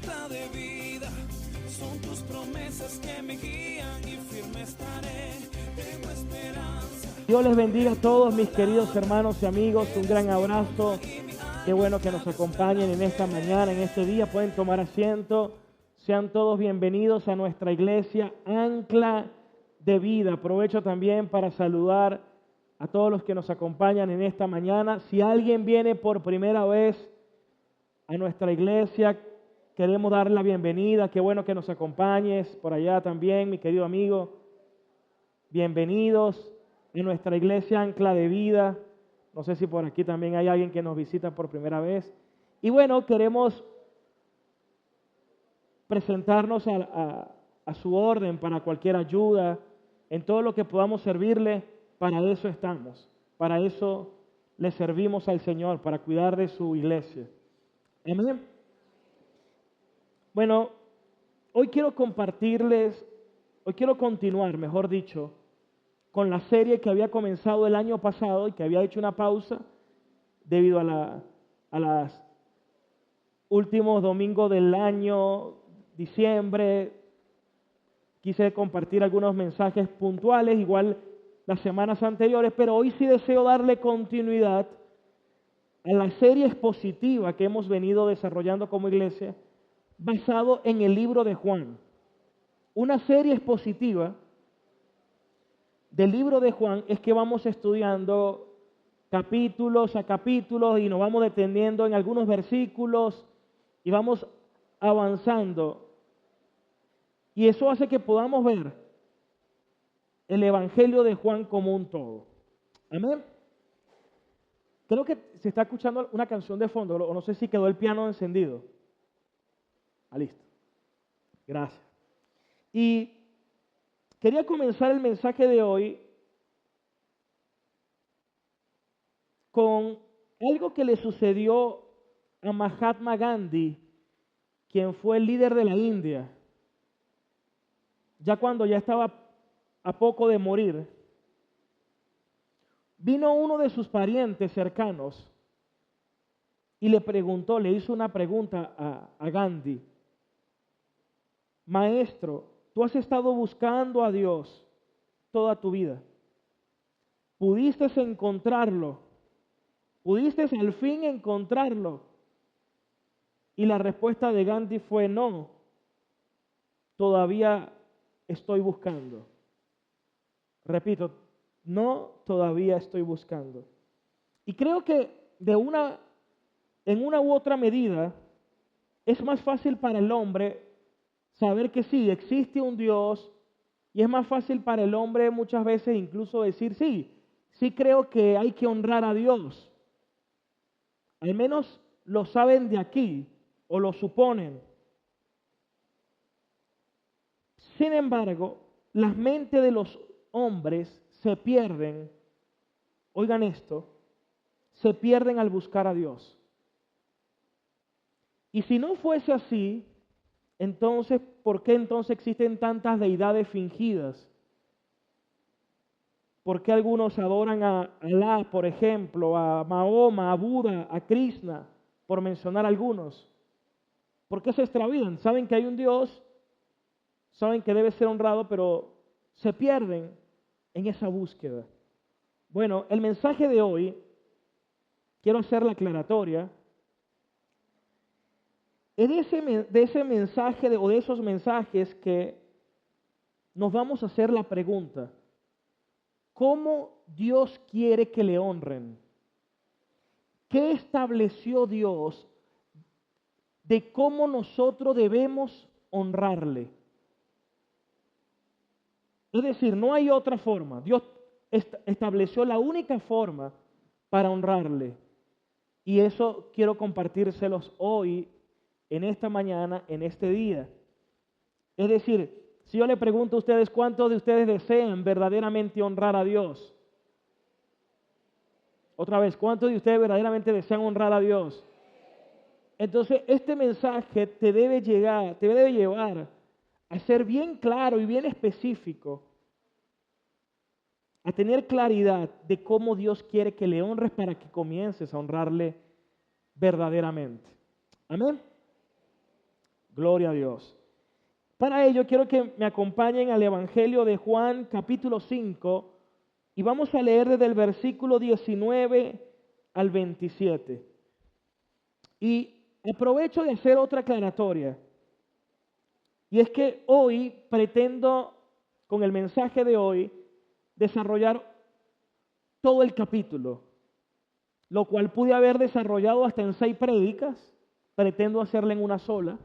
ancla de vida, son tus promesas que me guían y firme estaré, tengo esperanza. Dios les bendiga a todos mis queridos hermanos y amigos, un gran abrazo. Qué bueno que nos acompañen en esta mañana, en este día. Pueden tomar asiento. Sean todos bienvenidos a nuestra iglesia Ancla de Vida. Aprovecho también para saludar a todos los que nos acompañan en esta mañana. Si alguien viene por primera vez a nuestra iglesia, queremos darle la bienvenida. Qué bueno que nos acompañes por allá también, mi querido amigo. Bienvenidos a nuestra iglesia Ancla de Vida. No sé si por aquí también hay alguien que nos visita por primera vez. Y bueno, queremos presentarnos a su orden para cualquier ayuda, en todo lo que podamos servirle. Para eso estamos, para eso le servimos al Señor, para cuidar de su iglesia. Amén. Bueno, hoy quiero continuar, mejor dicho, con la serie que había comenzado el año pasado y que había hecho una pausa debido a los últimos domingos del año, diciembre. Quise compartir algunos mensajes puntuales, igual las semanas anteriores, pero hoy sí deseo darle continuidad a la serie expositiva que hemos venido desarrollando como iglesia, basado en el libro de Juan. Una serie expositiva del libro de Juan es que vamos estudiando capítulos a capítulos y nos vamos deteniendo en algunos versículos y vamos avanzando. Y eso hace que podamos ver el Evangelio de Juan como un todo. Amén. Creo que se está escuchando una canción de fondo, o no sé si quedó el piano encendido. Listo. Gracias. Y quería comenzar el mensaje de hoy con algo que le sucedió a Mahatma Gandhi, quien fue el líder de la India. Ya cuando ya estaba a poco de morir, vino uno de sus parientes cercanos y le hizo una pregunta a Gandhi. Maestro, tú has estado buscando a Dios toda tu vida. ¿Pudiste encontrarlo? ¿Pudiste al fin encontrarlo? Y la respuesta de Gandhi fue no, todavía estoy buscando. Repito, no, todavía estoy buscando. Y creo que en una u otra medida es más fácil para el hombre saber que sí, existe un Dios, y es más fácil para el hombre muchas veces incluso decir sí creo que hay que honrar a Dios. Al menos lo saben de aquí o lo suponen. Sin embargo, las mentes de los hombres se pierden, oigan esto, se pierden al buscar a Dios. Y si no fuese así, entonces, ¿por qué entonces existen tantas deidades fingidas? ¿Por qué algunos adoran a Alá, por ejemplo, a Mahoma, a Buda, a Krishna, por mencionar algunos? ¿Por qué se extravían? Saben que hay un Dios, saben que debe ser honrado, pero se pierden en esa búsqueda. Bueno, el mensaje de hoy, quiero hacer la aclaratoria, es de ese mensaje o de esos mensajes que nos vamos a hacer la pregunta: ¿cómo Dios quiere que le honren? ¿Qué estableció Dios de cómo nosotros debemos honrarle? Es decir, no hay otra forma. Dios estableció la única forma para honrarle. Y eso quiero compartírselos hoy, en esta mañana, en este día. Es decir, si yo le pregunto a ustedes, ¿cuántos de ustedes desean verdaderamente honrar a Dios? Otra vez, ¿cuántos de ustedes verdaderamente desean honrar a Dios? Entonces, este mensaje te debe llevar a ser bien claro y bien específico, a tener claridad de cómo Dios quiere que le honres para que comiences a honrarle verdaderamente. Amén. Gloria a Dios. Para ello quiero que me acompañen al Evangelio de Juan capítulo 5 y vamos a leer desde el versículo 19 al 27. Y aprovecho de hacer otra aclaratoria. Y es que hoy pretendo, con el mensaje de hoy, desarrollar todo el capítulo, lo cual pude haber desarrollado hasta en 6 prédicas, pretendo hacerla en una sola.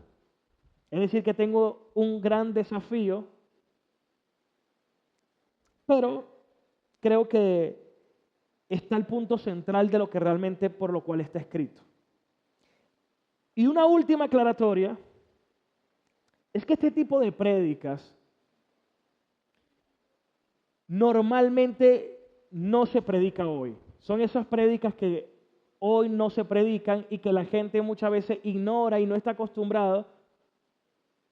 Es decir, que tengo un gran desafío, pero creo que está el punto central de lo que realmente por lo cual está escrito. Y una última aclaratoria es que este tipo de prédicas normalmente no se predica hoy. Son esas prédicas que hoy no se predican y que la gente muchas veces ignora y no está acostumbrada,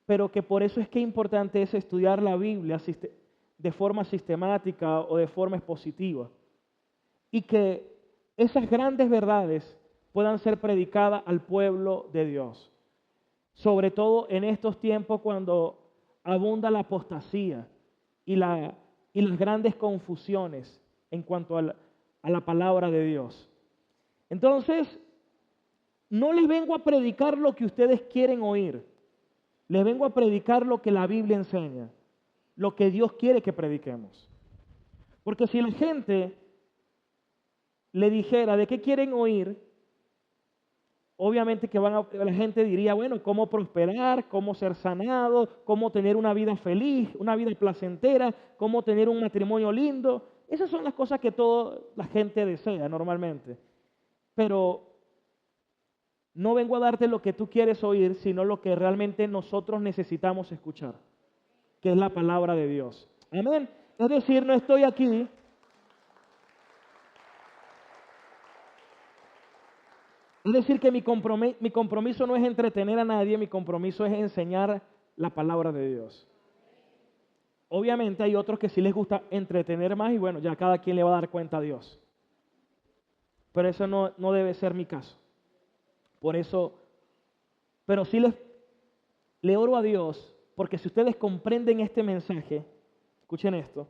pero que por eso es que importante es estudiar la Biblia de forma sistemática o de forma expositiva. Y que esas grandes verdades puedan ser predicadas al pueblo de Dios. Sobre todo en estos tiempos cuando abunda la apostasía y las grandes confusiones en cuanto a la palabra de Dios. Entonces, no les vengo a predicar lo que ustedes quieren oír. Les vengo a predicar lo que la Biblia enseña, lo que Dios quiere que prediquemos. Porque si la gente le dijera de qué quieren oír, obviamente que la gente diría, bueno, cómo prosperar, cómo ser sanado, cómo tener una vida feliz, una vida placentera, cómo tener un matrimonio lindo. Esas son las cosas que toda la gente desea normalmente. Pero no vengo a darte lo que tú quieres oír, sino lo que realmente nosotros necesitamos escuchar, que es la palabra de Dios. Amén. Es decir, no estoy aquí es decir, que mi compromiso no es entretener a nadie, mi compromiso es enseñar la palabra de Dios. Obviamente hay otros que sí les gusta entretener más y bueno, ya cada quien le va a dar cuenta a Dios. Pero eso no debe ser mi caso. Por eso, pero sí le oro a Dios, porque si ustedes comprenden este mensaje, escuchen esto,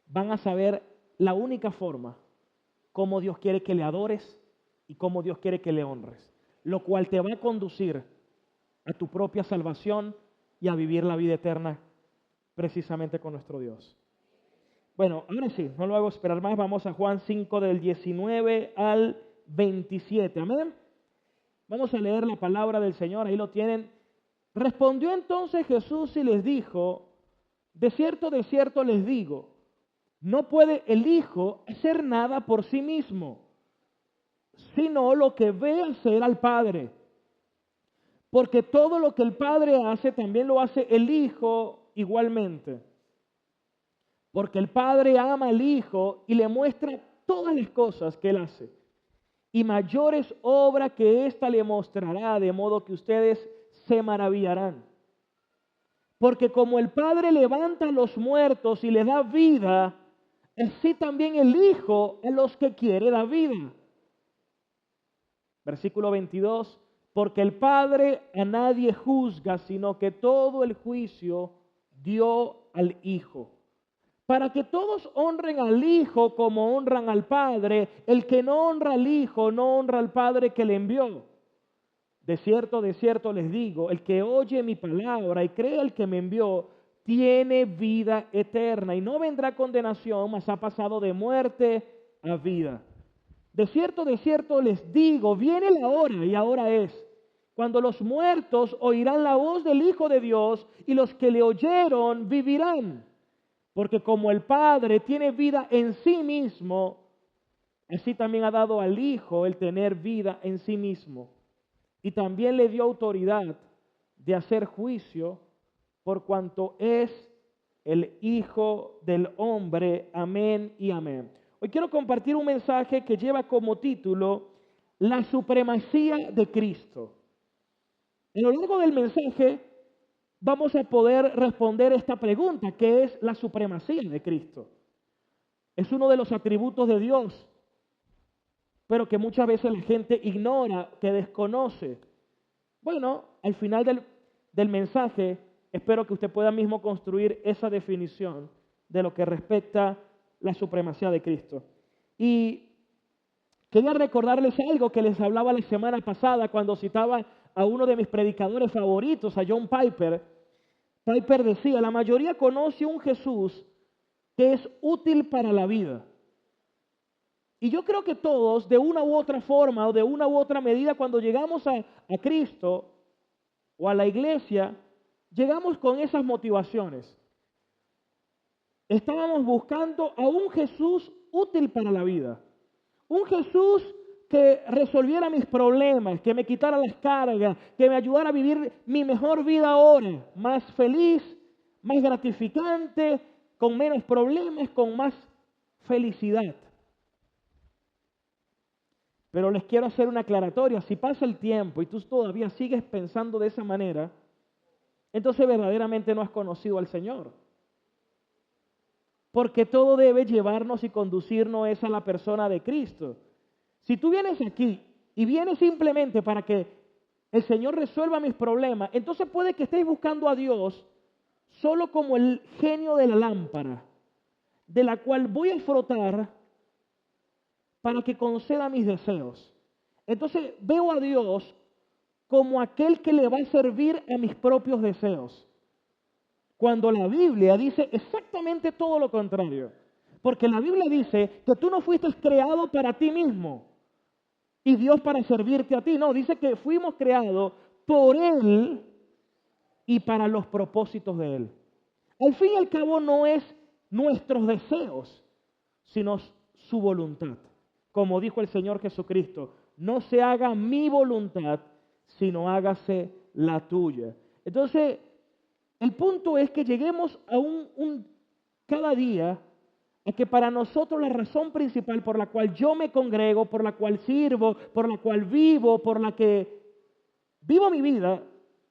van a saber la única forma cómo Dios quiere que le adores y cómo Dios quiere que le honres, lo cual te va a conducir a tu propia salvación y a vivir la vida eterna precisamente con nuestro Dios. Bueno, ahora sí, no lo hago esperar más, vamos a Juan 5 del 19 al 27, amén. Vamos a leer la palabra del Señor, ahí lo tienen. Respondió entonces Jesús y les dijo, de cierto les digo, no puede el Hijo hacer nada por sí mismo, sino lo que ve hacer al Padre. Porque todo lo que el Padre hace, también lo hace el Hijo igualmente. Porque el Padre ama al Hijo y le muestra todas las cosas que Él hace. Y mayores obras que ésta le mostrará, de modo que ustedes se maravillarán. Porque como el Padre levanta a los muertos y le da vida, así también el Hijo a los que quiere da vida. Versículo 22, porque el Padre a nadie juzga, sino que todo el juicio dio al Hijo. Para que todos honren al Hijo como honran al Padre, el que no honra al Hijo no honra al Padre que le envió. De cierto les digo, el que oye mi palabra y cree al que me envió, tiene vida eterna y no vendrá condenación, mas ha pasado de muerte a vida. De cierto les digo, viene la hora y ahora es, cuando los muertos oirán la voz del Hijo de Dios y los que le oyeron vivirán. Porque como el Padre tiene vida en sí mismo, así también ha dado al Hijo el tener vida en sí mismo. Y también le dio autoridad de hacer juicio por cuanto es el Hijo del Hombre. Amén y amén. Hoy quiero compartir un mensaje que lleva como título La supremacía de Cristo. A lo largo del mensaje vamos a poder responder esta pregunta, ¿qué es la supremacía de Cristo? Es uno de los atributos de Dios, pero que muchas veces la gente ignora, que desconoce. Bueno, al final del mensaje, espero que usted pueda mismo construir esa definición de lo que respecta la supremacía de Cristo. Y quería recordarles algo que les hablaba la semana pasada cuando citaba a uno de mis predicadores favoritos, a John Piper. Piper decía, la mayoría conoce un Jesús que es útil para la vida. Y yo creo que todos, de una u otra forma o de una u otra medida, cuando llegamos a Cristo o a la iglesia, llegamos con esas motivaciones. Estábamos buscando a un Jesús útil para la vida. Un Jesús que resolviera mis problemas, que me quitara las cargas, que me ayudara a vivir mi mejor vida ahora, más feliz, más gratificante, con menos problemas, con más felicidad. Pero les quiero hacer una aclaratoria. Si pasa el tiempo y tú todavía sigues pensando de esa manera, entonces verdaderamente no has conocido al Señor. Porque todo debe llevarnos y conducirnos a la persona de Cristo. Si tú vienes aquí y vienes simplemente para que el Señor resuelva mis problemas, entonces puede que estés buscando a Dios solo como el genio de la lámpara, de la cual voy a frotar para que conceda mis deseos. Entonces veo a Dios como aquel que le va a servir a mis propios deseos. Cuando la Biblia dice exactamente todo lo contrario. Porque la Biblia dice que tú no fuiste creado para ti mismo y Dios para servirte a ti. No, dice que fuimos creados por Él y para los propósitos de Él. Al fin y al cabo no es nuestros deseos, sino su voluntad. Como dijo el Señor Jesucristo, no se haga mi voluntad, sino hágase la tuya. Entonces, el punto es que lleguemos a cada día a que para nosotros la razón principal por la cual yo me congrego, por la cual sirvo, por la cual vivo, por la que vivo mi vida,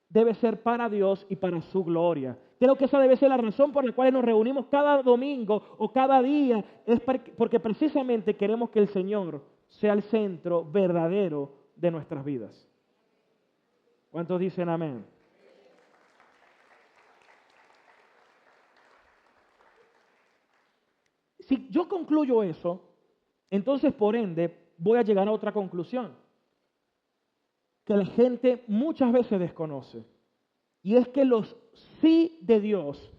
debe ser para Dios y para su gloria. Creo que esa debe ser la razón por la cual nos reunimos cada domingo o cada día, es porque precisamente queremos que el Señor sea el centro verdadero de nuestras vidas. ¿Cuántos dicen amén? Si yo concluyo eso, entonces por ende voy a llegar a otra conclusión que la gente muchas veces desconoce. Y es que los sí de Dios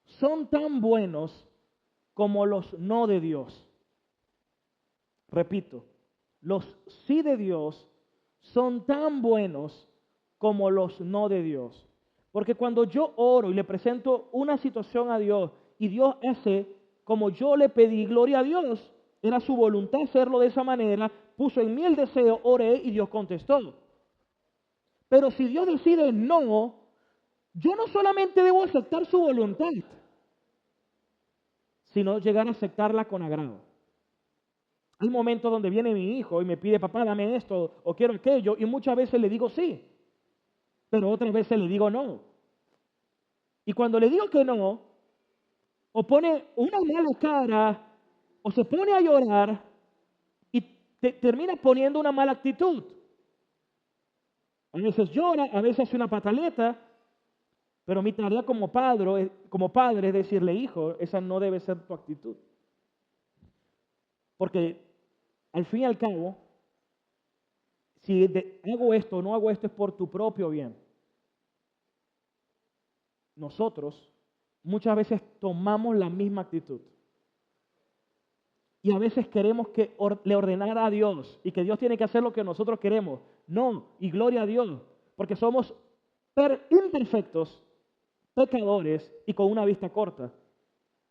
son tan buenos como los no de Dios. Repito, los sí de Dios son tan buenos como los no de Dios. Porque cuando yo oro y le presento una situación a Dios y Dios hace como yo le pedí, gloria a Dios, era su voluntad hacerlo de esa manera, puso en mí el deseo, oré y Dios contestó. Pero si Dios decide no, yo no solamente debo aceptar su voluntad, sino llegar a aceptarla con agrado. Hay momentos donde viene mi hijo y me pide, papá, dame esto o quiero aquello, y muchas veces le digo sí, pero otras veces le digo no. Y cuando le digo que no, o pone una mala cara, o se pone a llorar y termina poniendo una mala actitud. A veces llora, a veces hace una pataleta, pero mi tarea como padre es decirle, hijo, esa no debe ser tu actitud. Porque al fin y al cabo, si hago esto o no hago esto es por tu propio bien. Nosotros muchas veces tomamos la misma actitud. Y a veces queremos que le ordenara a Dios y que Dios tiene que hacer lo que nosotros queremos. No, y gloria a Dios, porque somos imperfectos, pecadores y con una vista corta.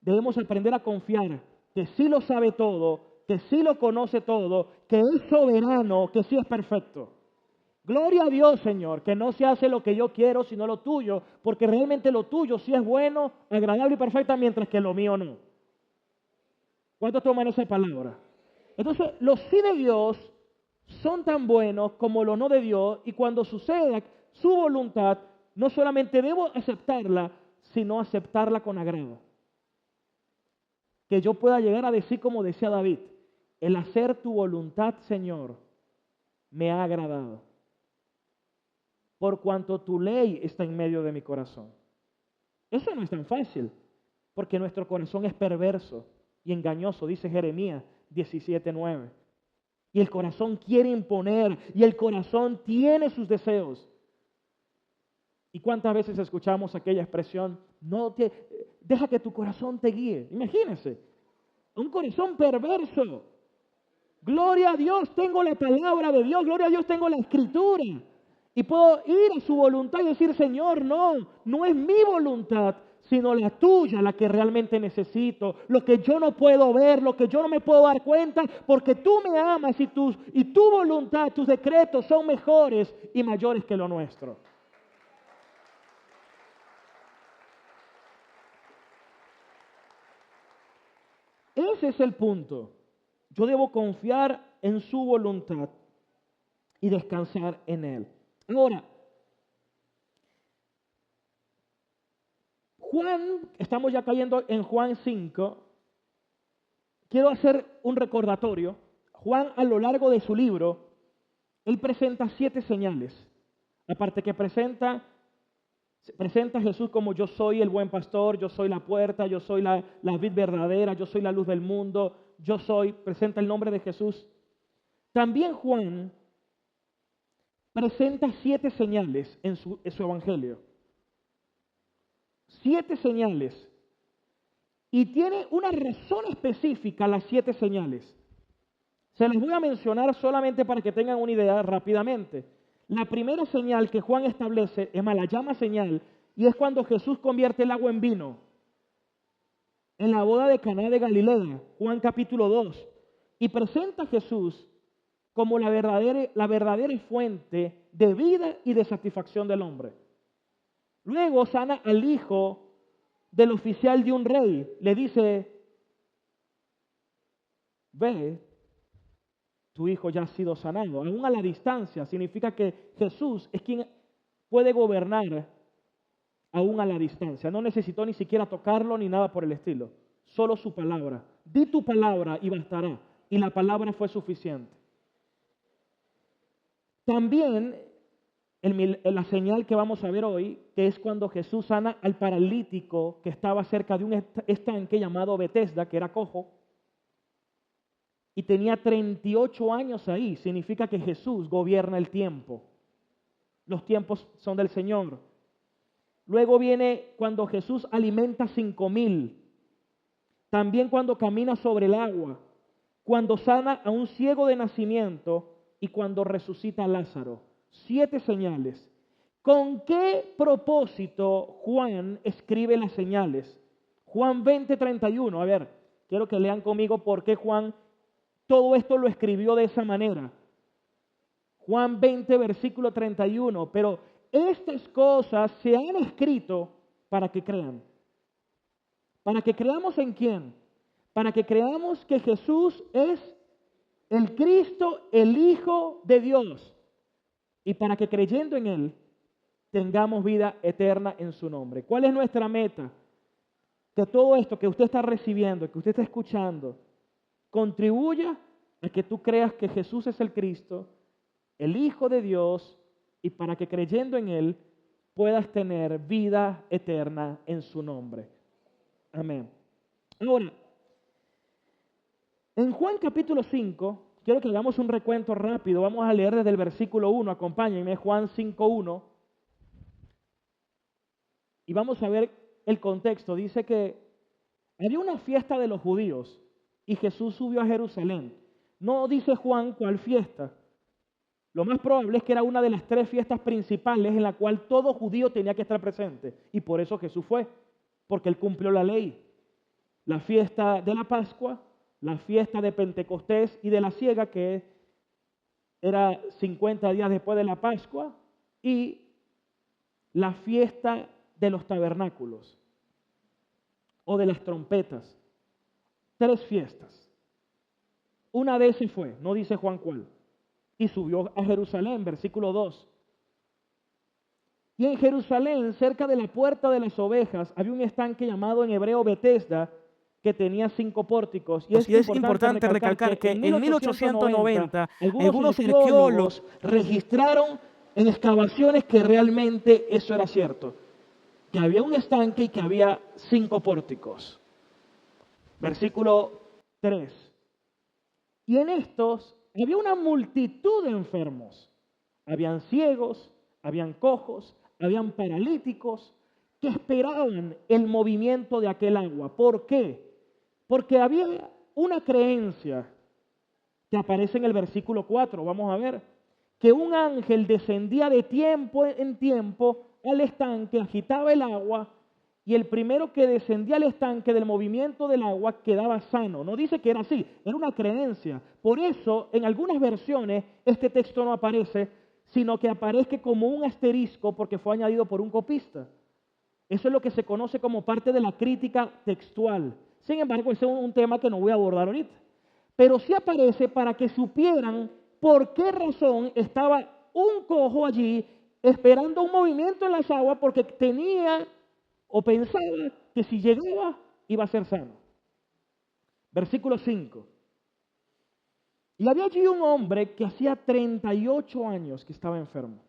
Debemos aprender a confiar que sí lo sabe todo, que sí lo conoce todo, que es soberano, que sí es perfecto. Gloria a Dios, Señor, que no se hace lo que yo quiero, sino lo tuyo, porque realmente lo tuyo sí es bueno, agradable y perfecto, mientras que lo mío no. ¿Cuántos toman esa palabra? Entonces, los sí de Dios son tan buenos como los no de Dios, y cuando suceda su voluntad, no solamente debo aceptarla, sino aceptarla con agrado. Que yo pueda llegar a decir como decía David, el hacer tu voluntad, Señor, me ha agradado. por cuanto tu ley está en medio de mi corazón. Eso no es tan fácil, porque nuestro corazón es perverso y engañoso, dice Jeremías 17:9. Y el corazón quiere imponer, y el corazón tiene sus deseos. ¿Y cuántas veces escuchamos aquella expresión? Deja que tu corazón te guíe. Imagínense, un corazón perverso. Gloria a Dios, tengo la palabra de Dios, gloria a Dios, tengo la escritura. Y puedo ir a su voluntad y decir, Señor, no es mi voluntad, sino la tuya la que realmente necesito. Lo que yo no puedo ver, lo que yo no me puedo dar cuenta, porque tú me amas y tu voluntad, tus decretos son mejores y mayores que lo nuestro. Ese es el punto. Yo debo confiar en su voluntad y descansar en Él. Ahora, Juan, estamos ya cayendo en Juan 5. Quiero hacer un recordatorio. Juan, a lo largo de su libro, él presenta 7 señales. Aparte que presenta a Jesús como yo soy el buen pastor, yo soy la puerta, yo soy la vid verdadera, yo soy la luz del mundo, presenta el nombre de Jesús. También Juan presenta 7 señales en su evangelio. 7 señales. Y tiene una razón específica las 7 señales. Se las voy a mencionar solamente para que tengan una idea rápidamente. La primera señal que Juan establece, la llama señal, y es cuando Jesús convierte el agua en vino. En la boda de Caná de Galilea, Juan capítulo 2. Y presenta a Jesús como la verdadera fuente de vida y de satisfacción del hombre. Luego sana al hijo del oficial de un rey. Le dice, ve, tu hijo ya ha sido sanado. Aún a la distancia, significa que Jesús es quien puede gobernar aún a la distancia. No necesitó ni siquiera tocarlo ni nada por el estilo. Solo su palabra. Di tu palabra y bastará. Y la palabra fue suficiente. También la señal que vamos a ver hoy, que es cuando Jesús sana al paralítico que estaba cerca de un estanque llamado Betesda, que era cojo, y tenía 38 años ahí. Significa que Jesús gobierna el tiempo. Los tiempos son del Señor. Luego viene cuando Jesús alimenta 5,000. También cuando camina sobre el agua. Cuando sana a un ciego de nacimiento y cuando resucita a Lázaro. 7 señales. ¿Con qué propósito Juan escribe las señales? Juan 20:31. A ver, quiero que lean conmigo por qué Juan todo esto lo escribió de esa manera. Juan 20, versículo 31. Pero estas cosas se han escrito para que crean. ¿Para que creamos en quién? Para que creamos que Jesús es el Cristo, el Hijo de Dios. Y para que creyendo en Él, tengamos vida eterna en su nombre. ¿Cuál es nuestra meta? Que todo esto que usted está recibiendo, que usted está escuchando, contribuya a que tú creas que Jesús es el Cristo, el Hijo de Dios, y para que creyendo en Él puedas tener vida eterna en su nombre. Amén. Ahora, en Juan capítulo 5, quiero que hagamos un recuento rápido. Vamos a leer desde el versículo 1, acompáñenme, Juan 5:1. Y vamos a ver el contexto. Dice que había una fiesta de los judíos y Jesús subió a Jerusalén. No dice Juan cuál fiesta. Lo más probable es que era una de las 3 fiestas principales en la cual todo judío tenía que estar presente. Y por eso Jesús fue, porque Él cumplió la ley. La fiesta de la Pascua, la fiesta de Pentecostés y de la siega, que era 50 días después de la Pascua, y la fiesta de los tabernáculos o de las trompetas. 3 fiestas. Una de esas fue, no dice Juan cuál, y subió a Jerusalén, versículo 2. Y en Jerusalén, cerca de la puerta de las ovejas, había un estanque llamado en hebreo Betesda, que tenía 5 pórticos. Y es importante recalcar que en 1890 algunos arqueólogos registraron en excavaciones que realmente eso era cierto, que había un estanque y que había 5 pórticos. Versículo 3. Y en estos había una multitud de enfermos. Habían ciegos, habían cojos, habían paralíticos que esperaban el movimiento de aquel agua. ¿Por qué? Porque había una creencia que aparece en el versículo 4, vamos a ver, que un ángel descendía de tiempo en tiempo al estanque, agitaba el agua, y el primero que descendía al estanque del movimiento del agua quedaba sano. No dice que era así, era una creencia. Por eso, en algunas versiones, este texto no aparece, sino que aparece como un asterisco porque fue añadido por un copista. Eso es lo que se conoce como parte de la crítica textual. Sin embargo, ese es un tema que no voy a abordar ahorita. Pero sí aparece para que supieran por qué razón estaba un cojo allí esperando un movimiento en las aguas, porque tenía o pensaba que si llegaba iba a ser sano. Versículo 5. Y había allí un hombre que hacía 38 años que estaba enfermo.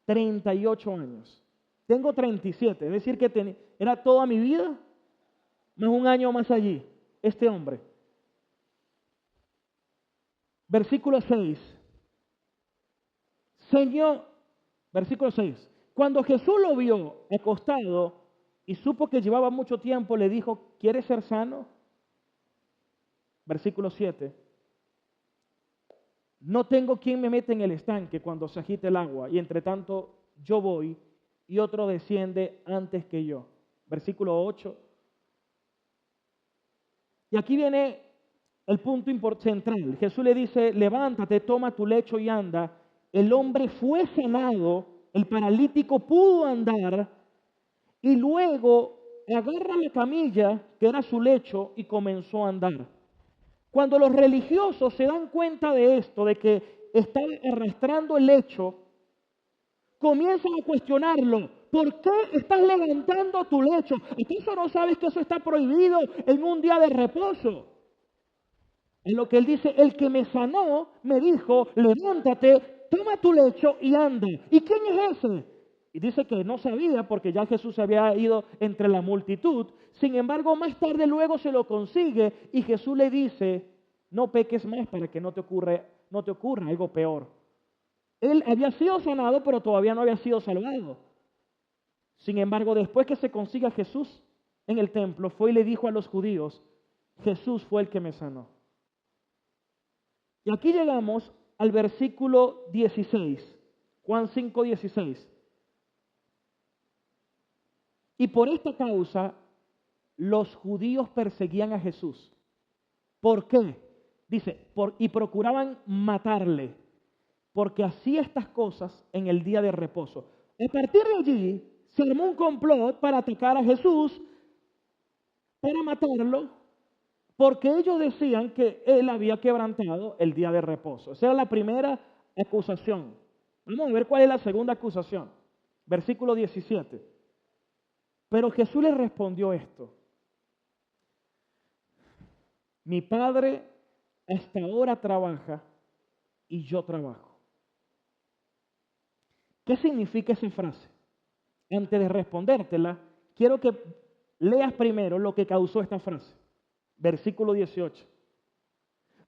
38 años. Tengo 37, es decir que era toda mi vida, más un año más allí, este hombre. Versículo 6. Señor, versículo 6. Cuando Jesús lo vio acostado y supo que llevaba mucho tiempo, le dijo, ¿quieres ser sano? Versículo 7. No tengo quien me meta en el estanque cuando se agite el agua, y entre tanto yo voy y otro desciende antes que yo. Versículo 8. Y aquí viene el punto central. Jesús le dice, levántate, toma tu lecho y anda. El hombre fue sanado, el paralítico pudo andar, y luego agarra la camilla, que era su lecho, y comenzó a andar. Cuando los religiosos se dan cuenta de esto, de que está arrastrando el lecho, comienzan a cuestionarlo. ¿Por qué estás levantando tu lecho? ¿Acaso no sabes que eso está prohibido en un día de reposo? En lo que él dice, el que me sanó me dijo, levántate, toma tu lecho y anda. ¿Y quién es ese? Y dice que no sabía porque ya Jesús se había ido entre la multitud. Sin embargo, más tarde luego se lo consigue y Jesús le dice, no peques más para que no te ocurra algo peor. Él había sido sanado, pero todavía no había sido salvado. Sin embargo, después que se consigue a Jesús en el templo, fue y le dijo a los judíos, Jesús fue el que me sanó. Y aquí llegamos al versículo 16, Juan 5, 16. Y por esta causa los judíos perseguían a Jesús. ¿Por qué? Dice, y procuraban matarle, porque hacía estas cosas en el día de reposo. A partir de allí se armó un complot para atacar a Jesús, para matarlo, porque ellos decían que él había quebrantado el día de reposo. Esa era la primera acusación. Vamos a ver cuál es la segunda acusación. Versículo 17. Pero Jesús le respondió esto. Mi Padre hasta ahora trabaja y yo trabajo. ¿Qué significa esa frase? Antes de respondértela, quiero que leas primero lo que causó esta frase. Versículo 18.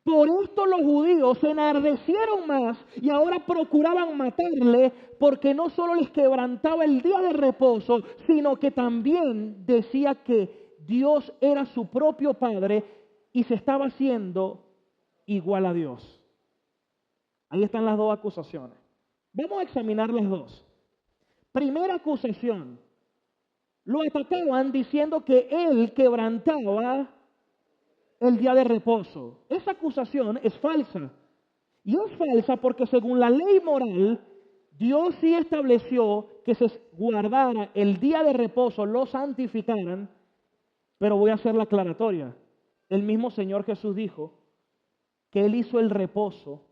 Por esto los judíos se enardecieron más y ahora procuraban matarle, porque no solo les quebrantaba el día de reposo, sino que también decía que Dios era su propio Padre y se estaba haciendo igual a Dios. Ahí están las dos acusaciones. Vamos a examinar las dos. Primera acusación. Lo atacaban diciendo que él quebrantaba el día de reposo. Esa acusación es falsa. Y es falsa porque según la ley moral, Dios sí estableció que se guardara el día de reposo, lo santificaran, pero voy a hacer la aclaratoria. El mismo Señor Jesús dijo que Él hizo el reposo,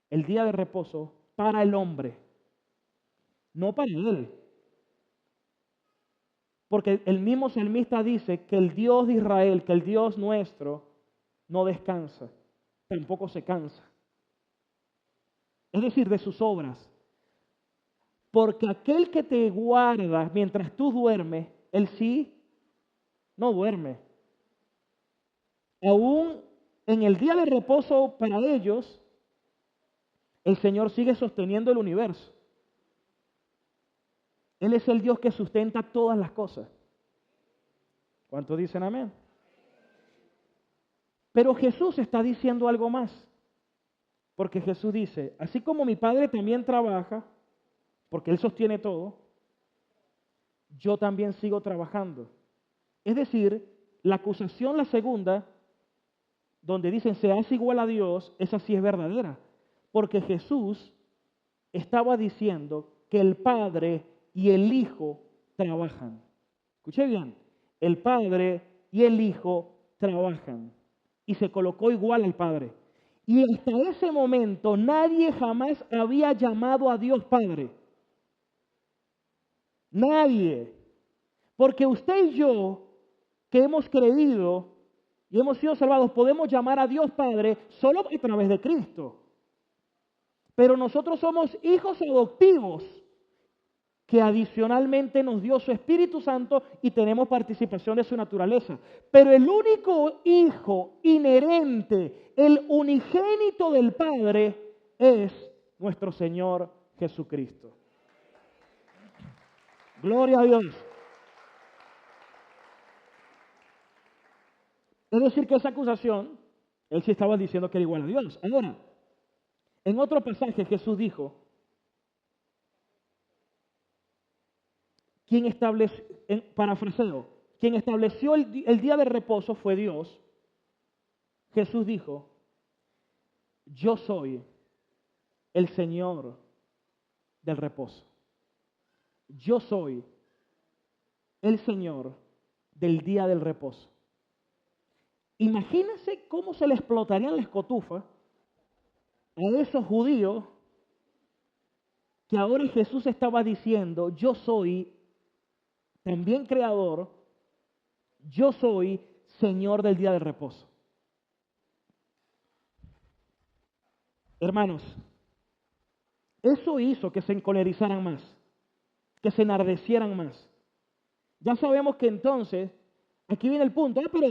el día de reposo, para el hombre, no para Él. Porque el mismo salmista dice que el Dios de Israel, que el Dios nuestro, no descansa, tampoco se cansa. Es decir, de sus obras. Porque aquel que te guarda mientras tú duermes, él sí no duerme. Aún en el día de reposo para ellos, el Señor sigue sosteniendo el universo. Él es el Dios que sustenta todas las cosas. ¿Cuántos dicen amén? Pero Jesús está diciendo algo más. Porque Jesús dice, así como mi Padre también trabaja, porque Él sostiene todo, yo también sigo trabajando. Es decir, la acusación, la segunda, donde dicen se hace igual a Dios, esa sí es verdadera. Porque Jesús estaba diciendo que el Padre y el Hijo trabajan. Escuché bien, el Padre y el Hijo trabajan. Y se colocó igual al Padre. Y hasta ese momento nadie jamás había llamado a Dios Padre. Nadie. Porque usted y yo, que hemos creído y hemos sido salvados, podemos llamar a Dios Padre solo a través de Cristo. Pero nosotros somos hijos adoptivos que adicionalmente nos dio su Espíritu Santo y tenemos participación de su naturaleza. Pero el único hijo inherente, el unigénito del Padre, es nuestro Señor Jesucristo. Gloria a Dios. Es decir, que esa acusación, él sí estaba diciendo que era igual a Dios. Ahora, en otro pasaje Jesús dijo, parafraseo, quien estableció el día de reposo fue Dios. Jesús dijo, yo soy el Señor del reposo. Yo soy el Señor del día del reposo. Imagínense cómo se le explotarían las cotufas a esos judíos que ahora Jesús estaba diciendo, yo soy también creador, yo soy Señor del día del reposo. Hermanos, eso hizo que se encolerizaran más, que se enardecieran más. Ya sabemos que entonces, aquí viene el punto, pero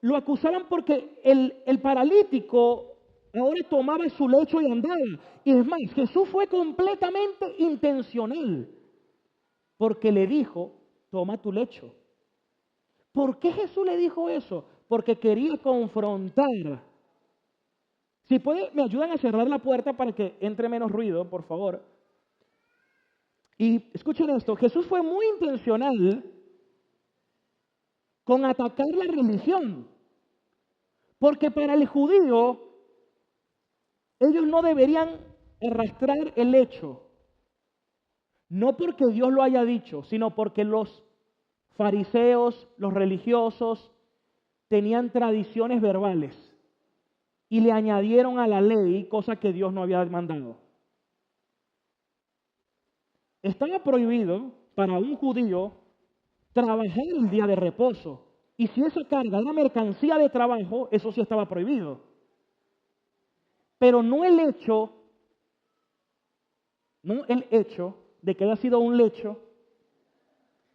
lo acusaban porque el paralítico ahora tomaba su lecho y andaba. Y es más, Jesús fue completamente intencional, porque le dijo, toma tu lecho. ¿Por qué Jesús le dijo eso? Porque quería confrontar. Si pueden, me ayudan a cerrar la puerta para que entre menos ruido, por favor. Y escuchen esto, Jesús fue muy intencional con atacar la religión. Porque para el judío, ellos no deberían arrastrar el hecho. No porque Dios lo haya dicho, sino porque los fariseos, los religiosos, tenían tradiciones verbales y le añadieron a la ley cosas que Dios no había mandado. Estaba prohibido para un judío trabajar el día de reposo. Y si esa carga era mercancía de trabajo, eso sí estaba prohibido. Pero no el hecho de que haya sido un lecho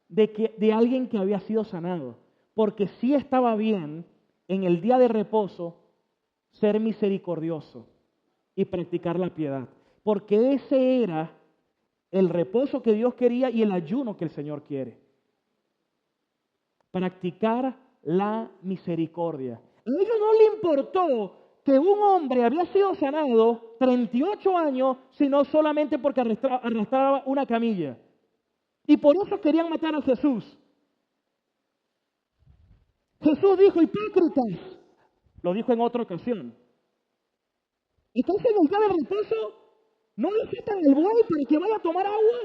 de alguien que había sido sanado. Porque sí estaba bien en el día de reposo ser misericordioso y practicar la piedad. Porque ese era el reposo que Dios quería y el ayuno que el Señor quiere. Practicar la misericordia. A ellos no le importó que un hombre había sido sanado 38 años, sino solamente porque arrastraba una camilla. Y por eso querían matar a Jesús. Jesús dijo, hipócritas, lo dijo en otra ocasión. Entonces en el día de reposo no necesitan el buey para que vaya a tomar agua.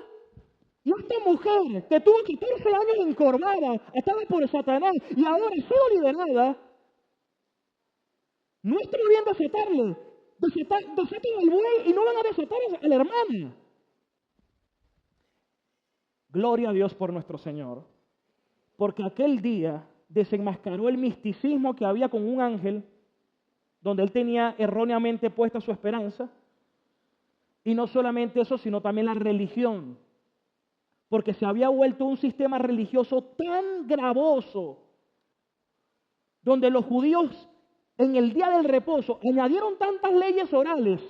Y esta mujer que tuvo 14 años encorvada, estaba por Satanás y ahora ha sido liberada, no está bien desatarle. Desatan al buey y no van a desatar a la hermana. Gloria a Dios por nuestro Señor, porque aquel día desenmascaró el misticismo que había con un ángel, donde él tenía erróneamente puesta su esperanza, y no solamente eso, sino también la religión porque se había vuelto un sistema religioso tan gravoso, donde los judíos en el día del reposo añadieron tantas leyes orales,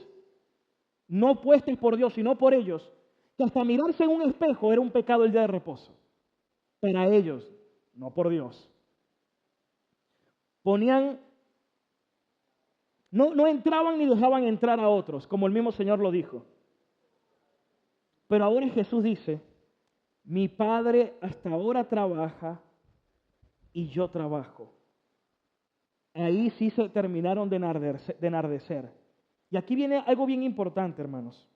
no puestas por Dios, sino por ellos, que hasta mirarse en un espejo era un pecado el día de reposo. Para ellos, no por Dios. No entraban ni dejaban entrar a otros, como el mismo Señor lo dijo. Pero ahora Jesús dice, mi Padre hasta ahora trabaja y yo trabajo. Ahí sí se terminaron de enardecer. Y aquí viene algo bien importante, hermanos.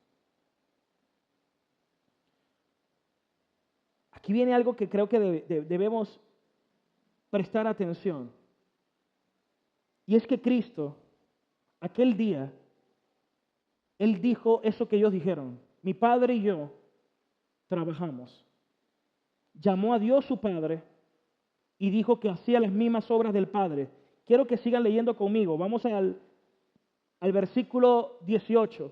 Aquí viene algo que creo que debemos prestar atención. Y es que Cristo, aquel día, Él dijo eso que ellos dijeron. Mi Padre y yo trabajamos. Llamó a Dios su Padre y dijo que hacía las mismas obras del Padre. Quiero que sigan leyendo conmigo. Vamos al versículo 18.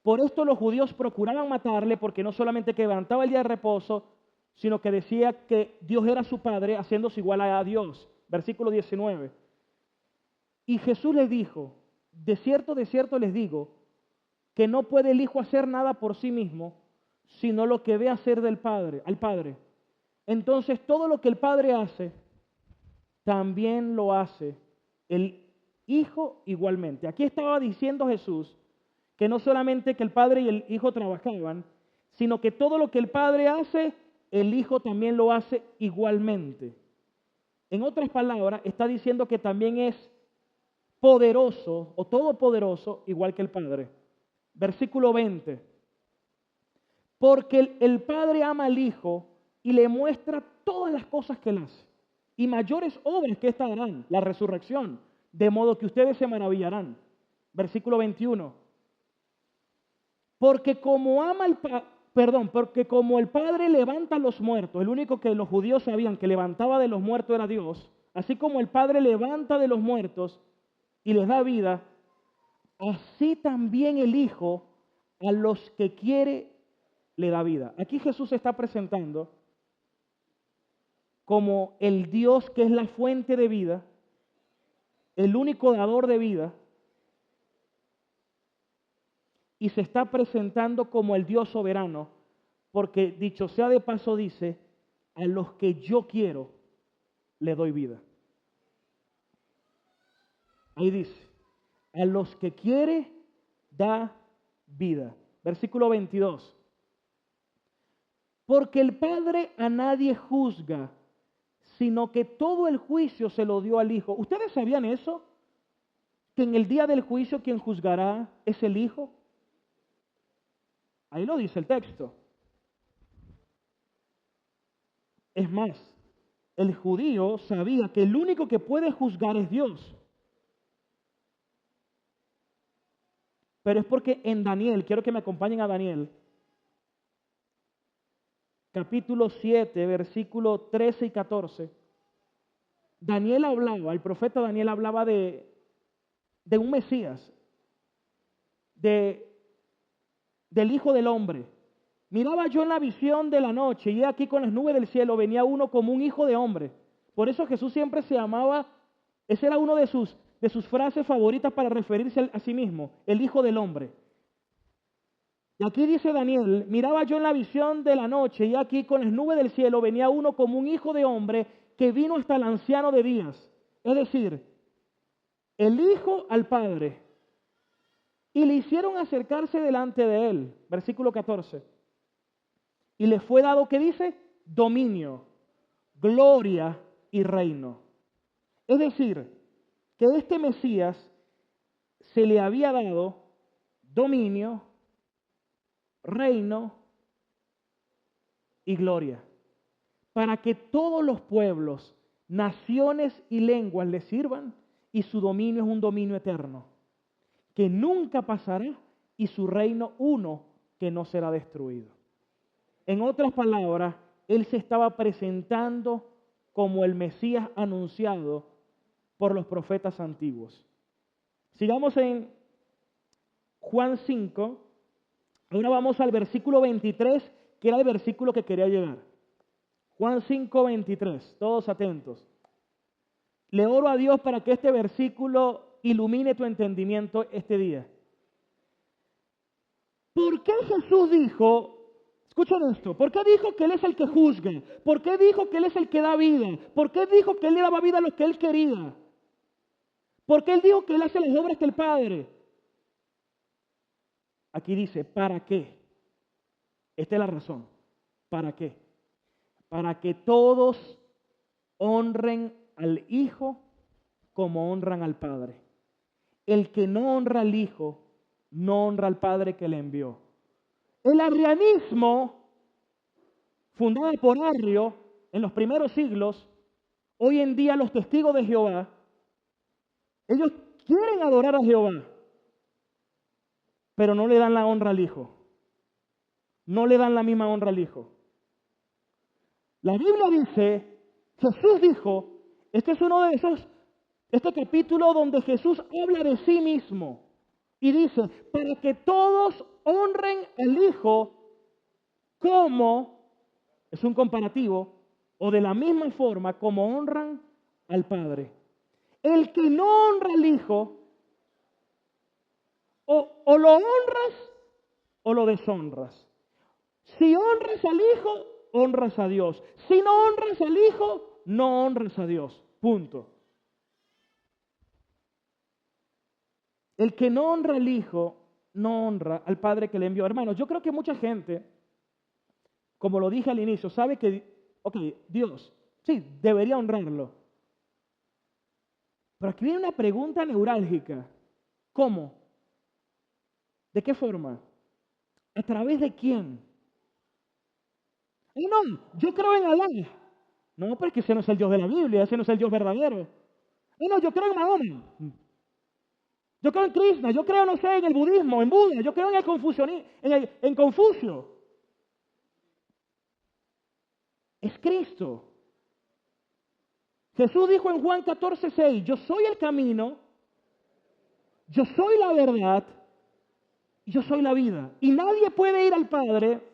Por esto los judíos procuraban matarle porque no solamente quebrantaba el día de reposo, sino que decía que Dios era su Padre, haciéndose igual a Dios. Versículo 19. Y Jesús les dijo, de cierto les digo, que no puede el Hijo hacer nada por sí mismo, sino lo que ve hacer al Padre. Entonces todo lo que el Padre hace, también lo hace el Hijo igualmente. Aquí estaba diciendo Jesús que no solamente que el Padre y el Hijo trabajaban, sino que todo lo que el Padre hace, el Hijo también lo hace igualmente. En otras palabras, está diciendo que también es poderoso o todopoderoso igual que el Padre. Versículo 20. Porque el Padre ama al Hijo y le muestra todas las cosas que él hace. Y mayores obras que ésta harán, la resurrección, de modo que ustedes se maravillarán. Versículo 21. Porque como el Padre levanta a los muertos, el único que los judíos sabían que levantaba de los muertos era Dios, así como el Padre levanta de los muertos y les da vida, así también el Hijo a los que quiere le da vida. Aquí Jesús se está presentando como el Dios que es la fuente de vida, el único dador de vida, y se está presentando como el Dios soberano, porque dicho sea de paso dice, a los que yo quiero le doy vida. Ahí dice, a los que quiere da vida. Versículo 22. Porque el Padre a nadie juzga, sino que todo el juicio se lo dio al Hijo. ¿Ustedes sabían eso? Que en el día del juicio quien juzgará es el Hijo. Ahí lo dice el texto. Es más, el judío sabía que el único que puede juzgar es Dios. Pero es porque en Daniel, quiero que me acompañen a Daniel, capítulo 7, versículo 13 y 14, el profeta Daniel hablaba de un Mesías, del Hijo del Hombre. Miraba yo en la visión de la noche y aquí con las nubes del cielo venía uno como un hijo de hombre. Por eso Jesús siempre se llamaba, esa era una de sus frases favoritas para referirse a sí mismo, el Hijo del Hombre. Y aquí dice Daniel, miraba yo en la visión de la noche y aquí con las nubes del cielo venía uno como un hijo de hombre que vino hasta el anciano de días. Es decir, el Hijo al Padre. Y le hicieron acercarse delante de él. Versículo 14. Y le fue dado, ¿qué dice? Dominio, gloria y reino. Es decir, que este Mesías se le había dado dominio, reino y gloria, para que todos los pueblos, naciones y lenguas le sirvan, y su dominio es un dominio eterno, que nunca pasará, y su reino uno que no será destruido. En otras palabras, él se estaba presentando como el Mesías anunciado por los profetas antiguos. Sigamos en Juan 5. Ahora vamos al versículo 23, que era el versículo que quería llegar. Juan 5:23, todos atentos. Le oro a Dios para que este versículo ilumine tu entendimiento este día. ¿Por qué Jesús dijo, escuchen esto, por qué dijo que Él es el que juzga? ¿Por qué dijo que Él es el que da vida? ¿Por qué dijo que Él le daba vida a los que Él quería? ¿Por qué Él dijo que Él hace las obras del Padre? Aquí dice, ¿para qué? Esta es la razón. ¿Para qué? Para que todos honren al Hijo como honran al Padre. El que no honra al Hijo, no honra al Padre que le envió. El arrianismo, fundado por Arrio en los primeros siglos, hoy en día los testigos de Jehová, ellos quieren adorar a Jehová, pero no le dan la honra al Hijo. No le dan la misma honra al Hijo. La Biblia dice, Jesús dijo, este es uno de esos, este capítulo donde Jesús habla de sí mismo y dice, para que todos honren al Hijo como, es un comparativo, o de la misma forma como honran al Padre. El que no honra al Hijo, o lo honras o lo deshonras. Si honras al Hijo, honras a Dios. Si no honras al Hijo, no honras a Dios. Punto. El que no honra al Hijo, no honra al Padre que le envió. Hermanos, yo creo que mucha gente, como lo dije al inicio, sabe que, Dios, sí, debería honrarlo. Pero aquí viene una pregunta neurálgica. ¿Cómo? ¿De qué forma? ¿A través de quién? No, yo creo en Alá. No, pero es que ese no es el Dios de la Biblia, ese no es el Dios verdadero. No, yo creo en Mahoma. Yo creo en Krishna, yo creo, no sé, en el budismo, en Buda, yo creo en el confucianismo, en Confucio. Es Cristo. Jesús dijo en Juan 14:6, yo soy el camino, yo soy la verdad, y yo soy la vida. Y nadie puede ir al Padre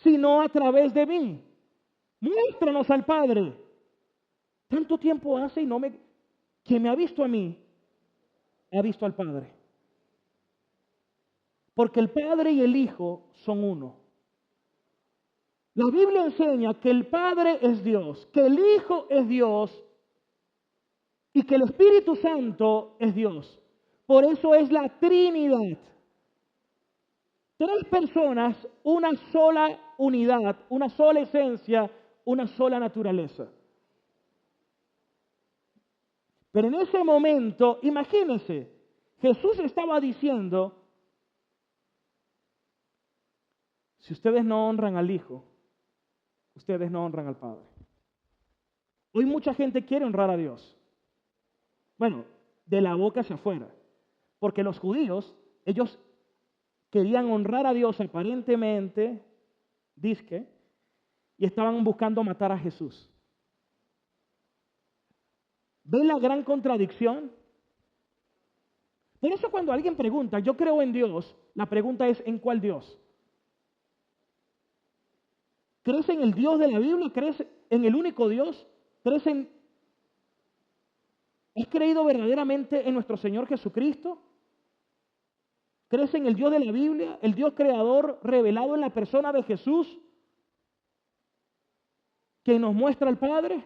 sino a través de mí. Muéstranos al Padre. Tanto tiempo hace y que me ha visto a mí, ha visto al Padre. Porque el Padre y el Hijo son uno. La Biblia enseña que el Padre es Dios, que el Hijo es Dios y que el Espíritu Santo es Dios. Por eso es la Trinidad. 3 personas, una sola unidad, una sola esencia, una sola naturaleza. Pero en ese momento, imagínense, Jesús estaba diciendo, si ustedes no honran al Hijo, ustedes no honran al Padre. Hoy mucha gente quiere honrar a Dios. Bueno, de la boca hacia afuera. Porque los judíos, ellos querían honrar a Dios aparentemente, dizque, y estaban buscando matar a Jesús. ¿Ven la gran contradicción? Por eso cuando alguien pregunta, yo creo en Dios, la pregunta es, ¿en cuál Dios? ¿Crees en el Dios de la Biblia? ¿Crees en el único Dios? ¿Has creído verdaderamente en nuestro Señor Jesucristo? ¿Crees en el Dios de la Biblia? ¿El Dios creador revelado en la persona de Jesús? ¿Que nos muestra al Padre?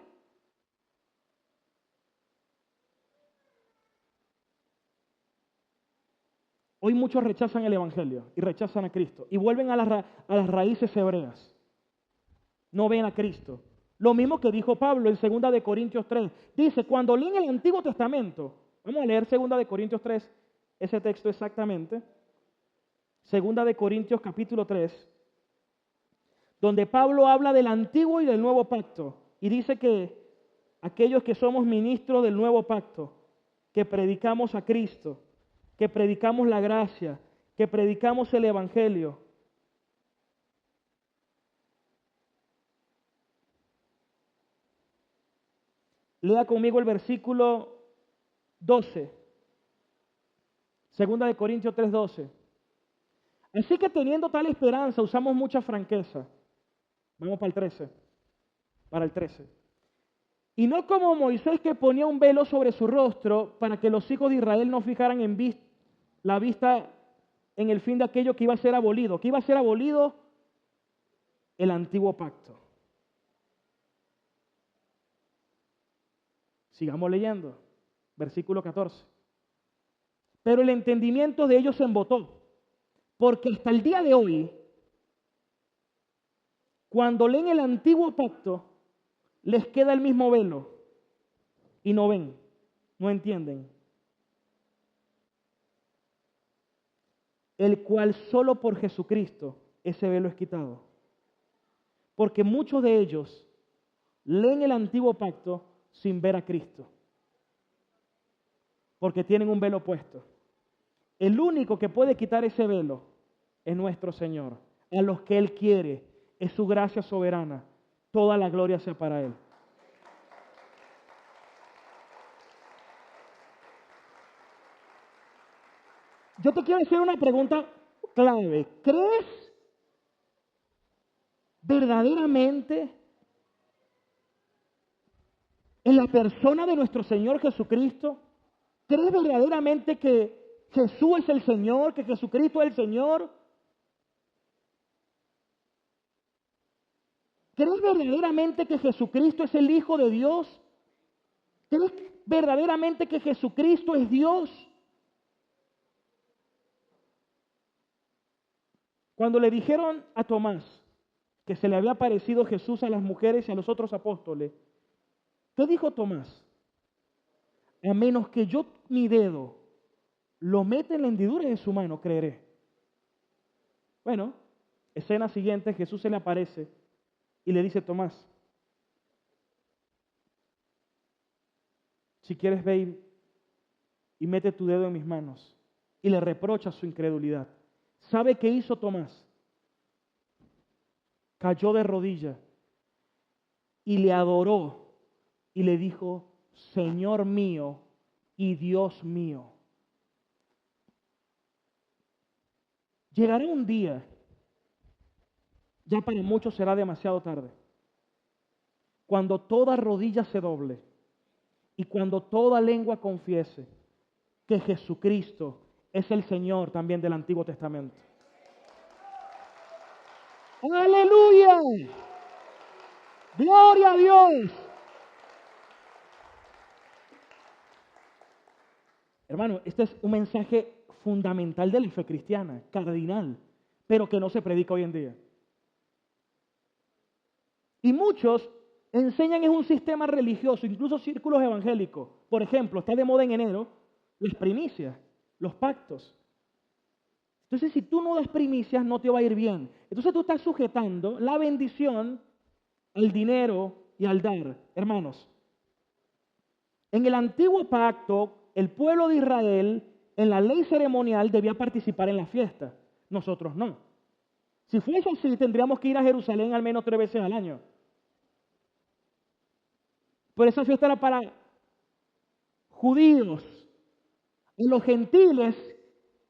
Hoy muchos rechazan el Evangelio y rechazan a Cristo y vuelven a las raíces hebreas. No ven a Cristo. Lo mismo que dijo Pablo en 2 de Corintios 3. Dice, cuando leen el Antiguo Testamento, vamos a leer 2 de Corintios 3, ese texto exactamente. 2 de Corintios capítulo 3, donde Pablo habla del Antiguo y del Nuevo Pacto. Y dice que aquellos que somos ministros del Nuevo Pacto, que predicamos a Cristo, que predicamos la gracia, que predicamos el Evangelio, lea conmigo el versículo 12. 2 de Corintios 3:12. Así que teniendo tal esperanza, usamos mucha franqueza. Vamos para el 13. Para el 13. Y no como Moisés, que ponía un velo sobre su rostro para que los hijos de Israel no fijaran la vista en el fin de aquello que iba a ser abolido. ¿Qué iba a ser abolido? El antiguo pacto. Sigamos leyendo. Versículo 14. Pero el entendimiento de ellos se embotó, porque hasta el día de hoy, cuando leen el antiguo pacto, les queda el mismo velo y no ven, no entienden. El cual solo por Jesucristo ese velo es quitado. Porque muchos de ellos leen el antiguo pacto sin ver a Cristo, porque tienen un velo puesto. El único que puede quitar ese velo es nuestro Señor. A los que Él quiere, es su gracia soberana. Toda la gloria sea para Él. Yo te quiero hacer una pregunta clave. ¿Crees verdaderamente en la persona de nuestro Señor Jesucristo? ¿Crees verdaderamente que Jesús es el Señor, que Jesucristo es el Señor? ¿Crees verdaderamente que Jesucristo es el Hijo de Dios? ¿Crees verdaderamente que Jesucristo es Dios? Cuando le dijeron a Tomás que se le había aparecido Jesús a las mujeres y a los otros apóstoles, ¿qué dijo Tomás? A menos que yo mi dedo lo meta en la hendidura de su mano, creeré. Bueno, escena siguiente, Jesús se le aparece y le dice: Tomás, si quieres ve y mete tu dedo en mis manos. Y le reprocha su incredulidad. ¿Sabe qué hizo Tomás? Cayó de rodillas y le adoró y le dijo: Señor mío y Dios mío. Llegará un día, ya para muchos será demasiado tarde, cuando toda rodilla se doble y cuando toda lengua confiese que Jesucristo es el Señor también del Antiguo Testamento. ¡Aleluya! ¡Gloria a Dios! Hermano, este es un mensaje fundamental de la fe cristiana, cardinal, pero que no se predica hoy en día. Y muchos enseñan es un sistema religioso, incluso círculos evangélicos. Por ejemplo, está de moda en enero las primicias, los pactos. Entonces, si tú no das primicias, no te va a ir bien. Entonces tú estás sujetando la bendición al dinero y al dar. Hermanos, en el antiguo pacto, el pueblo de Israel, en la ley ceremonial, debía participar en la fiesta. Nosotros no. Si fuese así, tendríamos que ir a Jerusalén al menos 3 veces al año. Pero esa fiesta era para judíos. Y los gentiles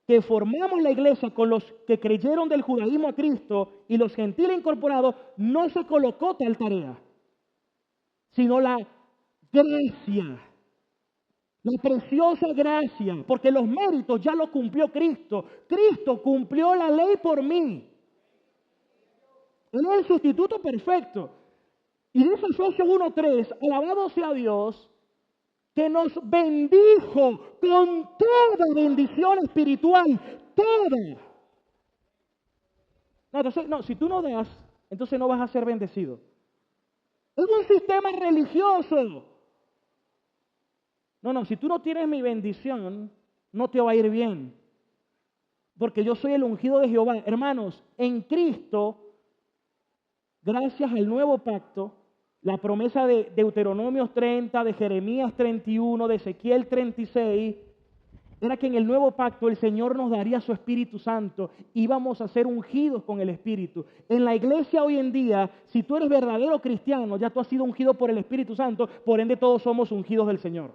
que formamos la iglesia con los que creyeron del judaísmo a Cristo y los gentiles incorporados, no se colocó tal tarea, sino la gracia, la preciosa gracia, porque los méritos ya los cumplió Cristo. Cristo cumplió la ley por mí. Él es el sustituto perfecto. Y dice Efesios 1:3, alabado sea Dios, que nos bendijo con toda bendición espiritual, toda. No, entonces, no, si tú no das, entonces no vas a ser bendecido. Es un sistema religioso. No, si tú no tienes mi bendición, no te va a ir bien. Porque yo soy el ungido de Jehová. Hermanos, en Cristo, gracias al nuevo pacto, la promesa de Deuteronomios 30, de Jeremías 31, de Ezequiel 36, era que en el nuevo pacto el Señor nos daría su Espíritu Santo y íbamos a ser ungidos con el Espíritu. En la iglesia hoy en día, si tú eres verdadero cristiano, ya tú has sido ungido por el Espíritu Santo, por ende todos somos ungidos del Señor.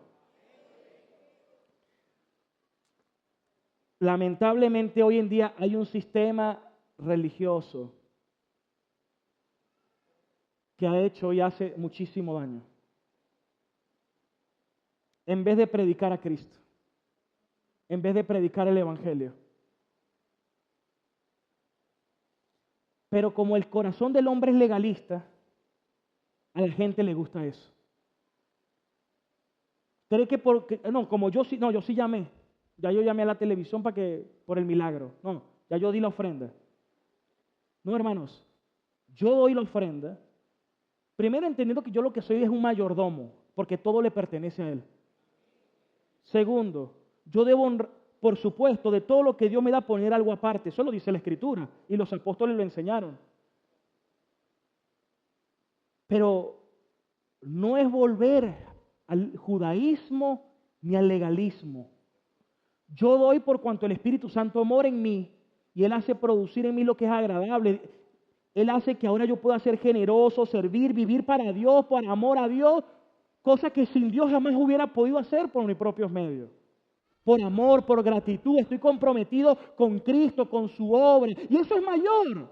lamentablemente hoy en día hay un sistema religioso que ha hecho y hace muchísimo daño. En vez de predicar a Cristo, en vez de predicar el Evangelio. Pero como el corazón del hombre es legalista, a la gente le gusta eso. ¿Cree que porque, no, como yo sí, no, yo sí llamé, ya yo llamé a la televisión por el milagro, no, ya yo di la ofrenda. No, hermanos, yo doy la ofrenda, primero entendiendo que yo lo que soy es un mayordomo, porque todo le pertenece a Él. Segundo, yo debo honrar, por supuesto, de todo lo que Dios me da, poner algo aparte. Eso lo dice la Escritura y los apóstoles lo enseñaron. Pero no es volver al judaísmo ni al legalismo. Yo doy por cuanto el Espíritu Santo mora en mí y Él hace producir en mí lo que es agradable. Él hace que ahora yo pueda ser generoso, servir, vivir para Dios, por amor a Dios, cosa que sin Dios jamás hubiera podido hacer por mis propios medios. Por amor, por gratitud, estoy comprometido con Cristo, con su obra. Y eso es mayor.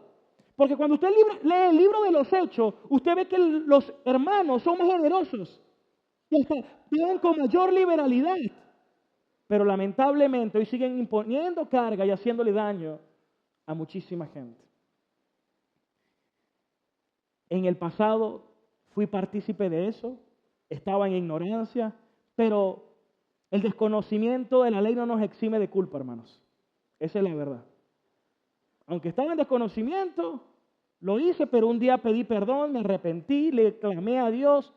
Porque cuando usted lee el libro de los Hechos, usted ve que los hermanos son más generosos. Y hasta viven con mayor liberalidad. Pero lamentablemente hoy siguen imponiendo carga y haciéndole daño a muchísima gente. En el pasado fui partícipe de eso, estaba en ignorancia, pero el desconocimiento de la ley no nos exime de culpa, hermanos. Esa es la verdad. Aunque estaba en desconocimiento, lo hice, pero un día pedí perdón, me arrepentí, le clamé a Dios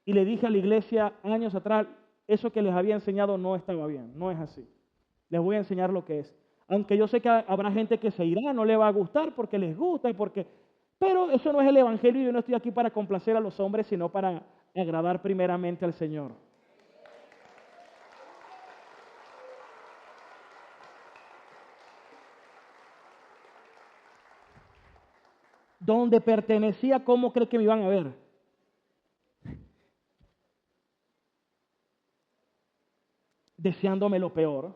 y le dije a la iglesia años atrás, eso que les había enseñado no estaba bien, no es así. Les voy a enseñar lo que es. Aunque yo sé que habrá gente que se irá, no le va a gustar porque les gusta, pero eso no es el Evangelio y yo no estoy aquí para complacer a los hombres, sino para agradar primeramente al Señor. Donde pertenecía, ¿cómo cree que me iban a ver? Deseándome lo peor.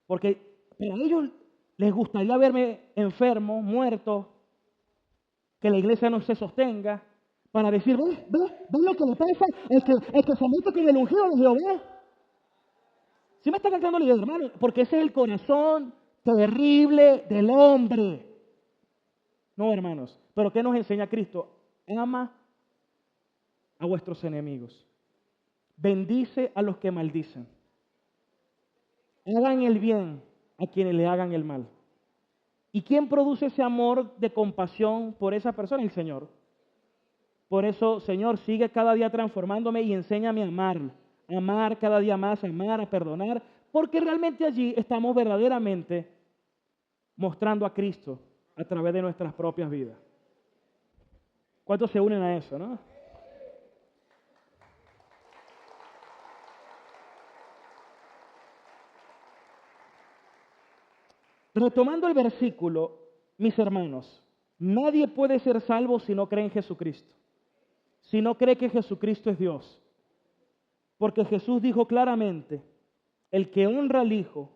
Porque para ellos les gustaría verme enfermo, muerto, que la iglesia no se sostenga, para decir, ¿ves lo que le pasa? El que se mete con el ungido de Jehová. ¿Sí me está cantando la idea, hermano? Porque ese es el corazón terrible del hombre. No, hermanos. ¿Pero qué nos enseña Cristo? Ama a vuestros enemigos. Bendice a los que maldicen. Hagan el bien a quienes le hagan el mal. ¿Y quién produce ese amor de compasión por esa persona? El Señor. Por eso, Señor, sigue cada día transformándome y enséñame a amar. Amar cada día más, amar, a perdonar. Porque realmente allí estamos verdaderamente mostrando a Cristo a través de nuestras propias vidas. ¿Cuántos se unen a eso, no? Retomando el versículo, mis hermanos, nadie puede ser salvo si no cree en Jesucristo, si no cree que Jesucristo es Dios. Porque Jesús dijo claramente, el que honra al Hijo,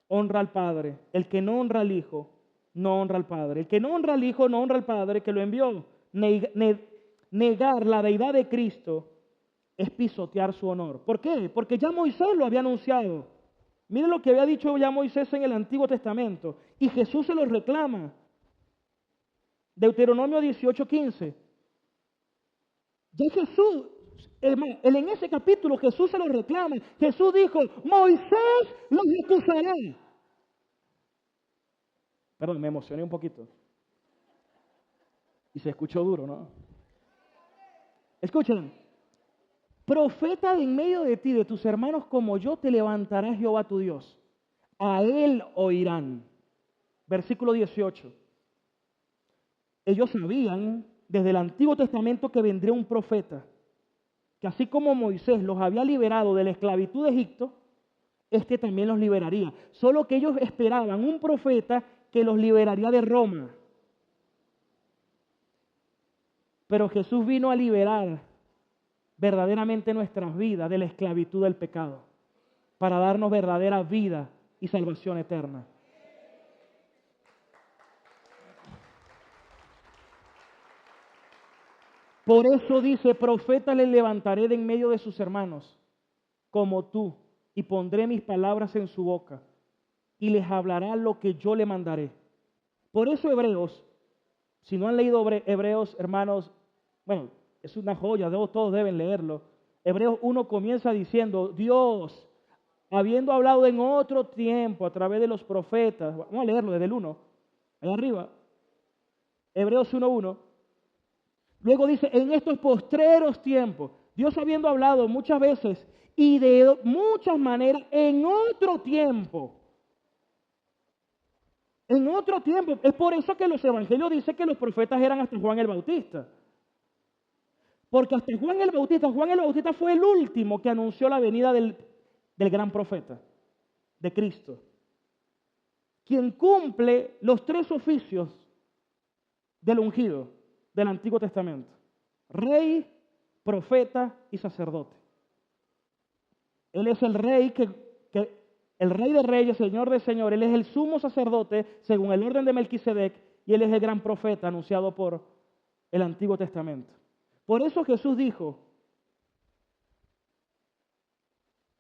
honra al Padre. El que no honra al Hijo, no honra al Padre. El que no honra al Hijo, no honra al Padre que lo envió. Negar la deidad de Cristo es pisotear su honor. ¿Por qué? Porque ya Moisés lo había anunciado. Miren lo que había dicho ya Moisés en el Antiguo Testamento. Y Jesús se lo reclama. Deuteronomio 18:15. Ya Jesús, en ese capítulo Jesús se lo reclama. Jesús dijo, Moisés los acusará. Perdón, me emocioné un poquito. Y se escuchó duro, ¿no? Escuchen. Profeta en medio de ti, de tus hermanos como yo, te levantará Jehová tu Dios. A él oirán. Versículo 18. Ellos sabían desde el Antiguo Testamento que vendría un profeta, que así como Moisés los había liberado de la esclavitud de Egipto, este también los liberaría. Solo que ellos esperaban un profeta que los liberaría de Roma. Pero Jesús vino a liberar verdaderamente nuestras vidas de la esclavitud del pecado. para darnos verdadera vida y salvación eterna. Por eso dice, profeta le levantaré de en medio de sus hermanos, como tú, y pondré mis palabras en su boca, y les hablará lo que yo le mandaré. Por eso Hebreos, si no han leído Hebreos, hermanos, bueno, es una joya, todos deben leerlo. Hebreos 1 comienza diciendo, Dios, habiendo hablado en otro tiempo a través de los profetas, vamos a leerlo desde el 1, allá arriba, Hebreos 1:1. Luego dice, en estos postreros tiempos, Dios habiendo hablado muchas veces y de muchas maneras en otro tiempo. En otro tiempo. Es por eso que los evangelios dicen que los profetas eran hasta Juan el Bautista. Porque hasta Juan el Bautista fue el último que anunció la venida del gran profeta, de Cristo. Quien cumple los 3 oficios del ungido del Antiguo Testamento: rey, profeta y sacerdote. Él es el rey el rey de reyes, señor de señores. Él es el sumo sacerdote según el orden de Melquisedec, y él es el gran profeta anunciado por el Antiguo Testamento. Por eso Jesús dijo,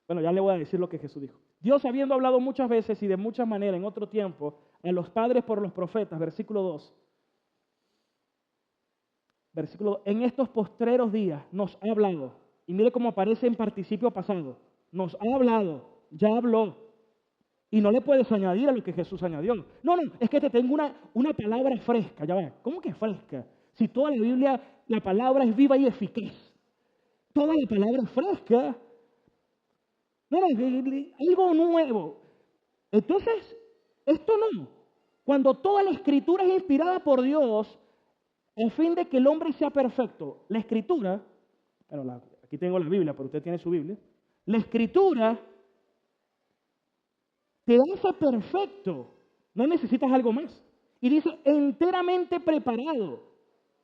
bueno, ya le voy a decir lo que Jesús dijo. Dios, habiendo hablado muchas veces y de muchas maneras en otro tiempo a los padres por los profetas, versículo 2. Versículo 2, en estos postreros días nos ha hablado, y mire cómo aparece en participio pasado, nos ha hablado, ya habló, y no le puedes añadir a lo que Jesús añadió. No, es que te tengo una palabra fresca, ya va, ¿cómo que fresca? Si toda la Biblia, la palabra es viva y eficaz, toda la palabra es fresca, no, algo nuevo. Entonces, esto no, cuando toda la Escritura es inspirada por Dios, a fin de que el hombre sea perfecto. La Escritura, bueno, aquí tengo la Biblia, pero usted tiene su Biblia. La Escritura te hace perfecto, no necesitas algo más. Y dice, enteramente preparado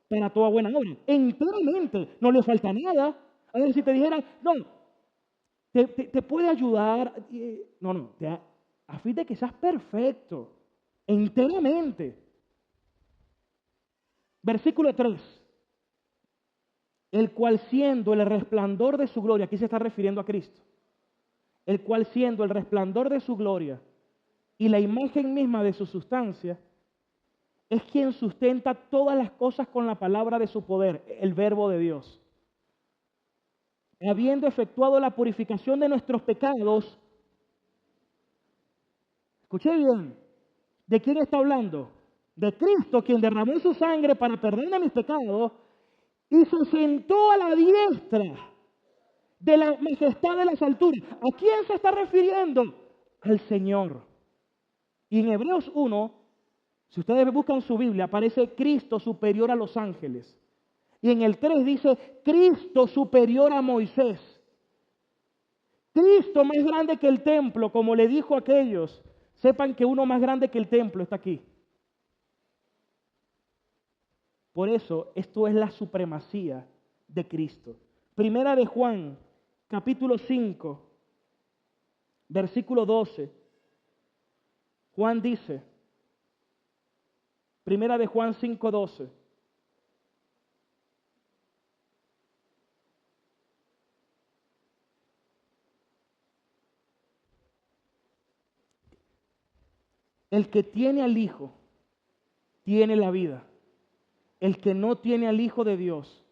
para toda buena obra. Enteramente, no le falta nada. A ver, si te dijera, no, te puede ayudar, a fin de que seas perfecto, enteramente. Versículo 3, el cual siendo el resplandor de su gloria, aquí se está refiriendo a Cristo, el cual siendo el resplandor de su gloria y la imagen misma de su sustancia, es quien sustenta todas las cosas con la palabra de su poder, el verbo de Dios. Habiendo efectuado la purificación de nuestros pecados, escuché bien, ¿de quién está hablando? De Cristo, quien derramó su sangre para perdón de mis pecados y se sentó a la diestra de la majestad de las alturas. ¿A quién se está refiriendo? Al Señor. Y en Hebreos 1, si ustedes buscan su Biblia, aparece Cristo superior a los ángeles. Y en el 3 dice Cristo superior a Moisés. Cristo más grande que el templo, como le dijo a aquellos. Sepan que uno más grande que el templo está aquí. Por eso, esto es la supremacía de Cristo. Primera de Juan, capítulo 5, versículo 12. Juan dice, Primera de Juan 5, 12. El que tiene al Hijo, tiene la vida. El que no tiene al Hijo de Dios,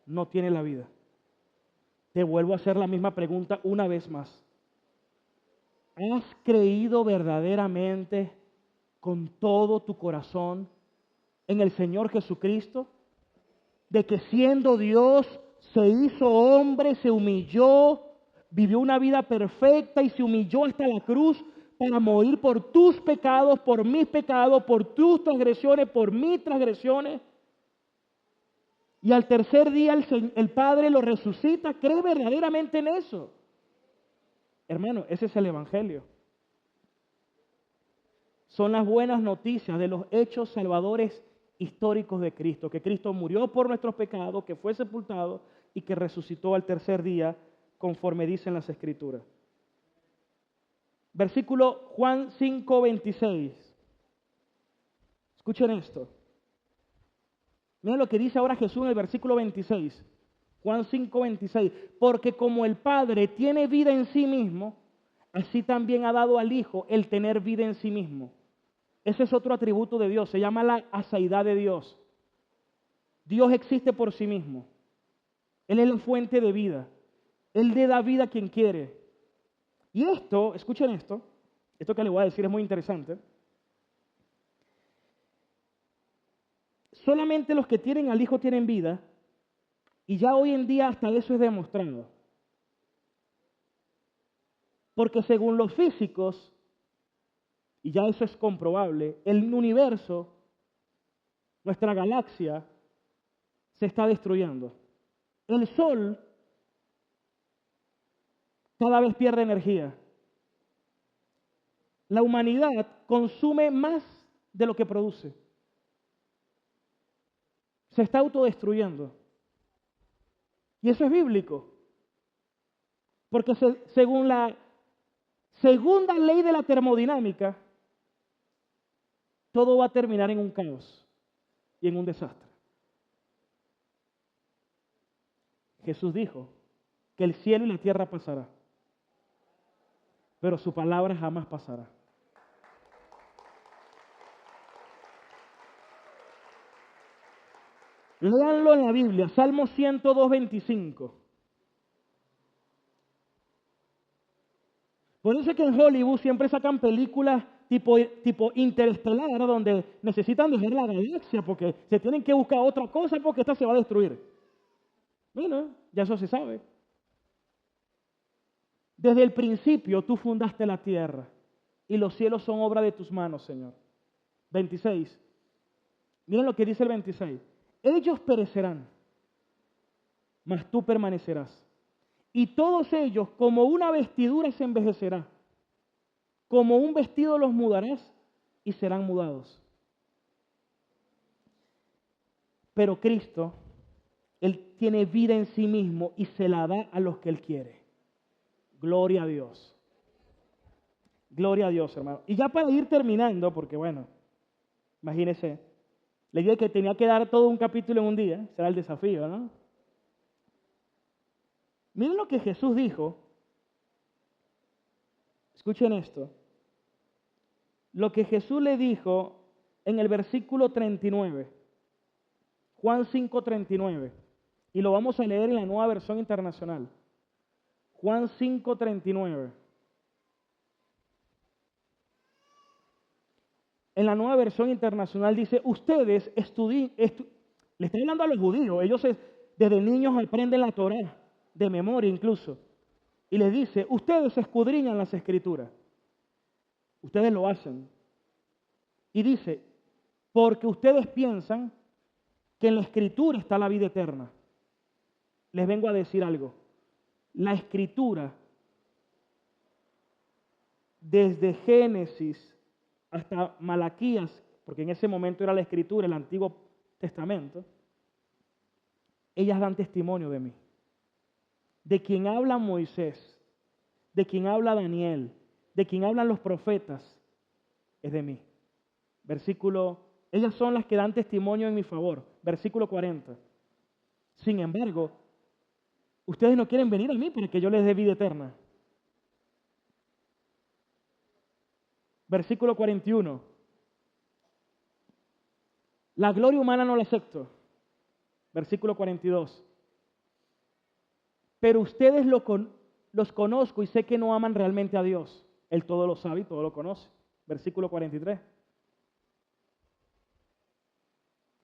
no tiene la vida. Te vuelvo a hacer la misma pregunta una vez más. ¿Has creído verdaderamente con todo tu corazón en el Señor Jesucristo? De que siendo Dios se hizo hombre, se humilló, vivió una vida perfecta y se humilló hasta la cruz para morir por tus pecados, por mis pecados, por tus transgresiones, por mis transgresiones. Y al tercer día el Padre lo resucita. ¿Cree verdaderamente en eso? Hermano, ese es el Evangelio. Son las buenas noticias de los hechos salvadores históricos de Cristo. Que Cristo murió por nuestros pecados, que fue sepultado y que resucitó al tercer día, conforme dicen las Escrituras. Versículo Juan 5:26. Escuchen esto. Miren lo que dice ahora Jesús en el versículo 26. Juan 5:26. Porque como el Padre tiene vida en sí mismo, así también ha dado al Hijo el tener vida en sí mismo. Ese es otro atributo de Dios. Se llama la aseidad de Dios. Dios existe por sí mismo. Él es la fuente de vida. Él le da vida a quien quiere. Y esto, escuchen esto que le voy a decir es muy interesante. Solamente los que tienen al Hijo tienen vida, y ya hoy en día hasta eso es demostrado. Porque según los físicos, y ya eso es comprobable, el universo, nuestra galaxia, se está destruyendo. El Sol cada vez pierde energía. La humanidad consume más de lo que produce. Se está autodestruyendo. Y eso es bíblico. Porque según la segunda ley de la termodinámica, todo va a terminar en un caos y en un desastre. Jesús dijo que el cielo y la tierra pasará, pero su palabra jamás pasará. Léanlo en la Biblia, Salmo 102:25. Por eso es que en Hollywood siempre sacan películas tipo Interestelar, donde necesitan dejar la galaxia porque se tienen que buscar otra cosa porque esta se va a destruir. Bueno, ya eso se sabe. Desde el principio tú fundaste la tierra y los cielos son obra de tus manos, Señor. 26. Miren lo que dice el 26. Ellos perecerán, mas tú permanecerás. Y todos ellos, como una vestidura, se envejecerá. Como un vestido los mudarás y serán mudados. Pero Cristo, Él tiene vida en sí mismo y se la da a los que Él quiere. Gloria a Dios. Gloria a Dios, hermano. Y ya para ir terminando, porque bueno, imagínense, le dije que tenía que dar todo un capítulo en un día, será el desafío, ¿no? Miren lo que Jesús dijo. Escuchen esto. Lo que Jesús le dijo en el versículo 39. Juan 5:39. Y lo vamos a leer en la Nueva Versión Internacional. Juan 5:39. En la Nueva Versión Internacional dice, ustedes le está hablando a los judíos, ellos desde niños aprenden la Torá, de memoria incluso. Y les dice, ustedes escudriñan las Escrituras. Ustedes lo hacen. Y dice, porque ustedes piensan que en la Escritura está la vida eterna. Les vengo a decir algo. La Escritura, desde Génesis hasta Malaquías, porque en ese momento era la Escritura, el Antiguo Testamento, ellas dan testimonio de mí. De quien habla Moisés, de quien habla Daniel, de quien hablan los profetas, es de mí. Ellas son las que dan testimonio en mi favor. Versículo 40. Sin embargo, ustedes no quieren venir a mí para que yo les dé vida eterna. Versículo 41. La gloria humana no la acepto. Versículo 42. Pero ustedes los conozco y sé que no aman realmente a Dios. Él todo lo sabe y todo lo conoce. Versículo 43.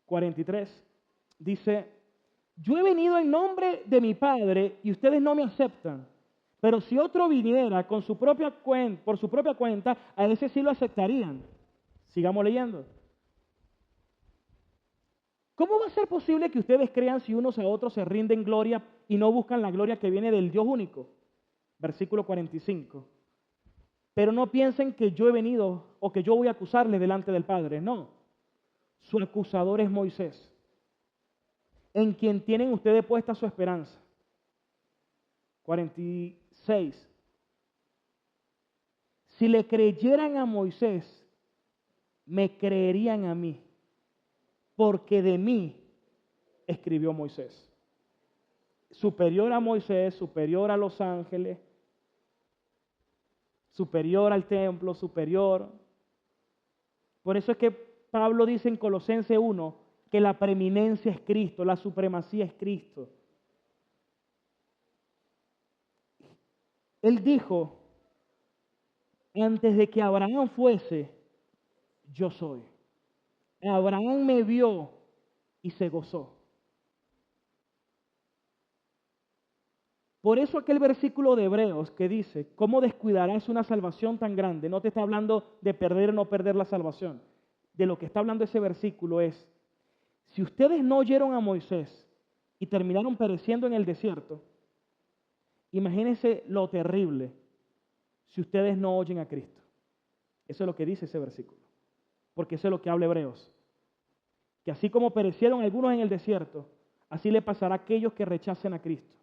43. Dice, yo he venido en nombre de mi Padre y ustedes no me aceptan. Pero si otro viniera por su propia cuenta, a ese sí lo aceptarían. Sigamos leyendo. ¿Cómo va a ser posible que ustedes crean si unos a otros se rinden gloria y no buscan la gloria que viene del Dios único? Versículo 45. Pero no piensen que yo he venido o que yo voy a acusarles delante del Padre. No. Su acusador es Moisés, en quien tienen ustedes puesta su esperanza. 46. Si le creyeran a Moisés, me creerían a mí, porque de mí escribió Moisés. Superior a Moisés, superior a los ángeles, superior al templo, superior. Por eso es que Pablo dice en Colosenses 1 que la preeminencia es Cristo, la supremacía es Cristo. Él dijo, antes de que Abraham fuese, yo soy. Abraham me vio y se gozó. Por eso aquel versículo de Hebreos que dice, ¿cómo descuidarás una salvación tan grande? No te está hablando de perder o no perder la salvación. De lo que está hablando ese versículo es, si ustedes no oyeron a Moisés y terminaron pereciendo en el desierto, imagínense lo terrible si ustedes no oyen a Cristo. Eso es lo que dice ese versículo. Porque eso es lo que habla Hebreos. Que así como perecieron algunos en el desierto, así le pasará a aquellos que rechacen a Cristo.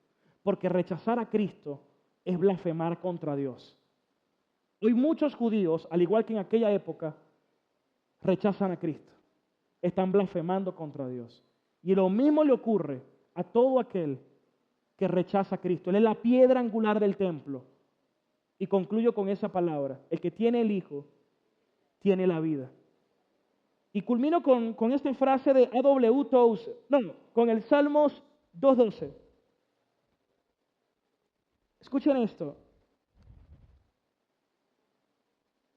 Porque rechazar a Cristo es blasfemar contra Dios. Hoy muchos judíos, al igual que en aquella época, rechazan a Cristo. Están blasfemando contra Dios. Y lo mismo le ocurre a todo aquel que rechaza a Cristo. Él es la piedra angular del templo. Y concluyo con esa palabra. El que tiene el Hijo, tiene la vida. Y culmino con esta frase de A.W. Tozer. Con el Salmos 2.12. Escuchen esto.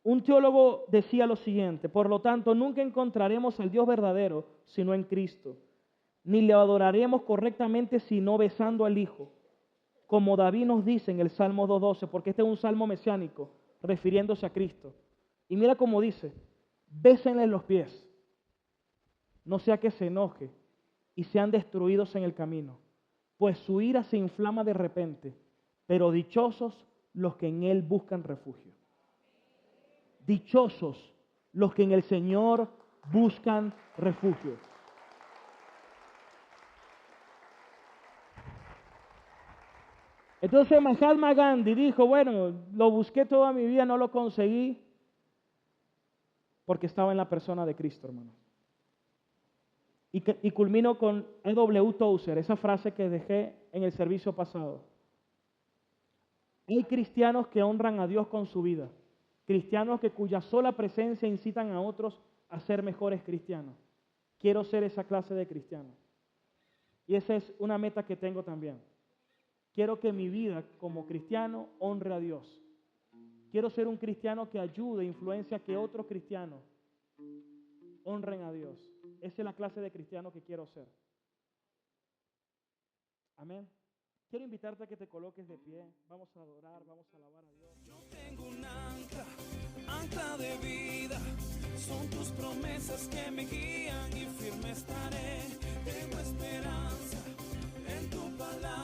Un teólogo decía lo siguiente: por lo tanto, nunca encontraremos al Dios verdadero sino en Cristo, ni le adoraremos correctamente sino besando al Hijo, como David nos dice en el Salmo 2.12, porque este es un salmo mesiánico, refiriéndose a Cristo. Y mira cómo dice: bésenle los pies, no sea que se enoje y sean destruidos en el camino, pues su ira se inflama de repente. Pero dichosos los que en Él buscan refugio. Dichosos los que en el Señor buscan refugio. Entonces Mahatma Gandhi dijo, bueno, lo busqué toda mi vida, no lo conseguí, porque estaba en la persona de Cristo, hermano. Y culmino con A.W. Tozer, esa frase que dejé en el servicio pasado. Hay cristianos que honran a Dios con su vida, cristianos cuya sola presencia incitan a otros a ser mejores cristianos. Quiero ser esa clase de cristiano. Y esa es una meta que tengo también. Quiero que mi vida como cristiano honre a Dios. Quiero ser un cristiano que ayude, influencia a que otros cristianos honren a Dios. Esa es la clase de cristiano que quiero ser. Amén. Quiero invitarte a que te coloques de pie. Vamos a adorar, vamos a alabar a Dios. Yo tengo un ancla de vida. Son tus promesas que me guían y firme estaré. Tengo esperanza en tu palabra.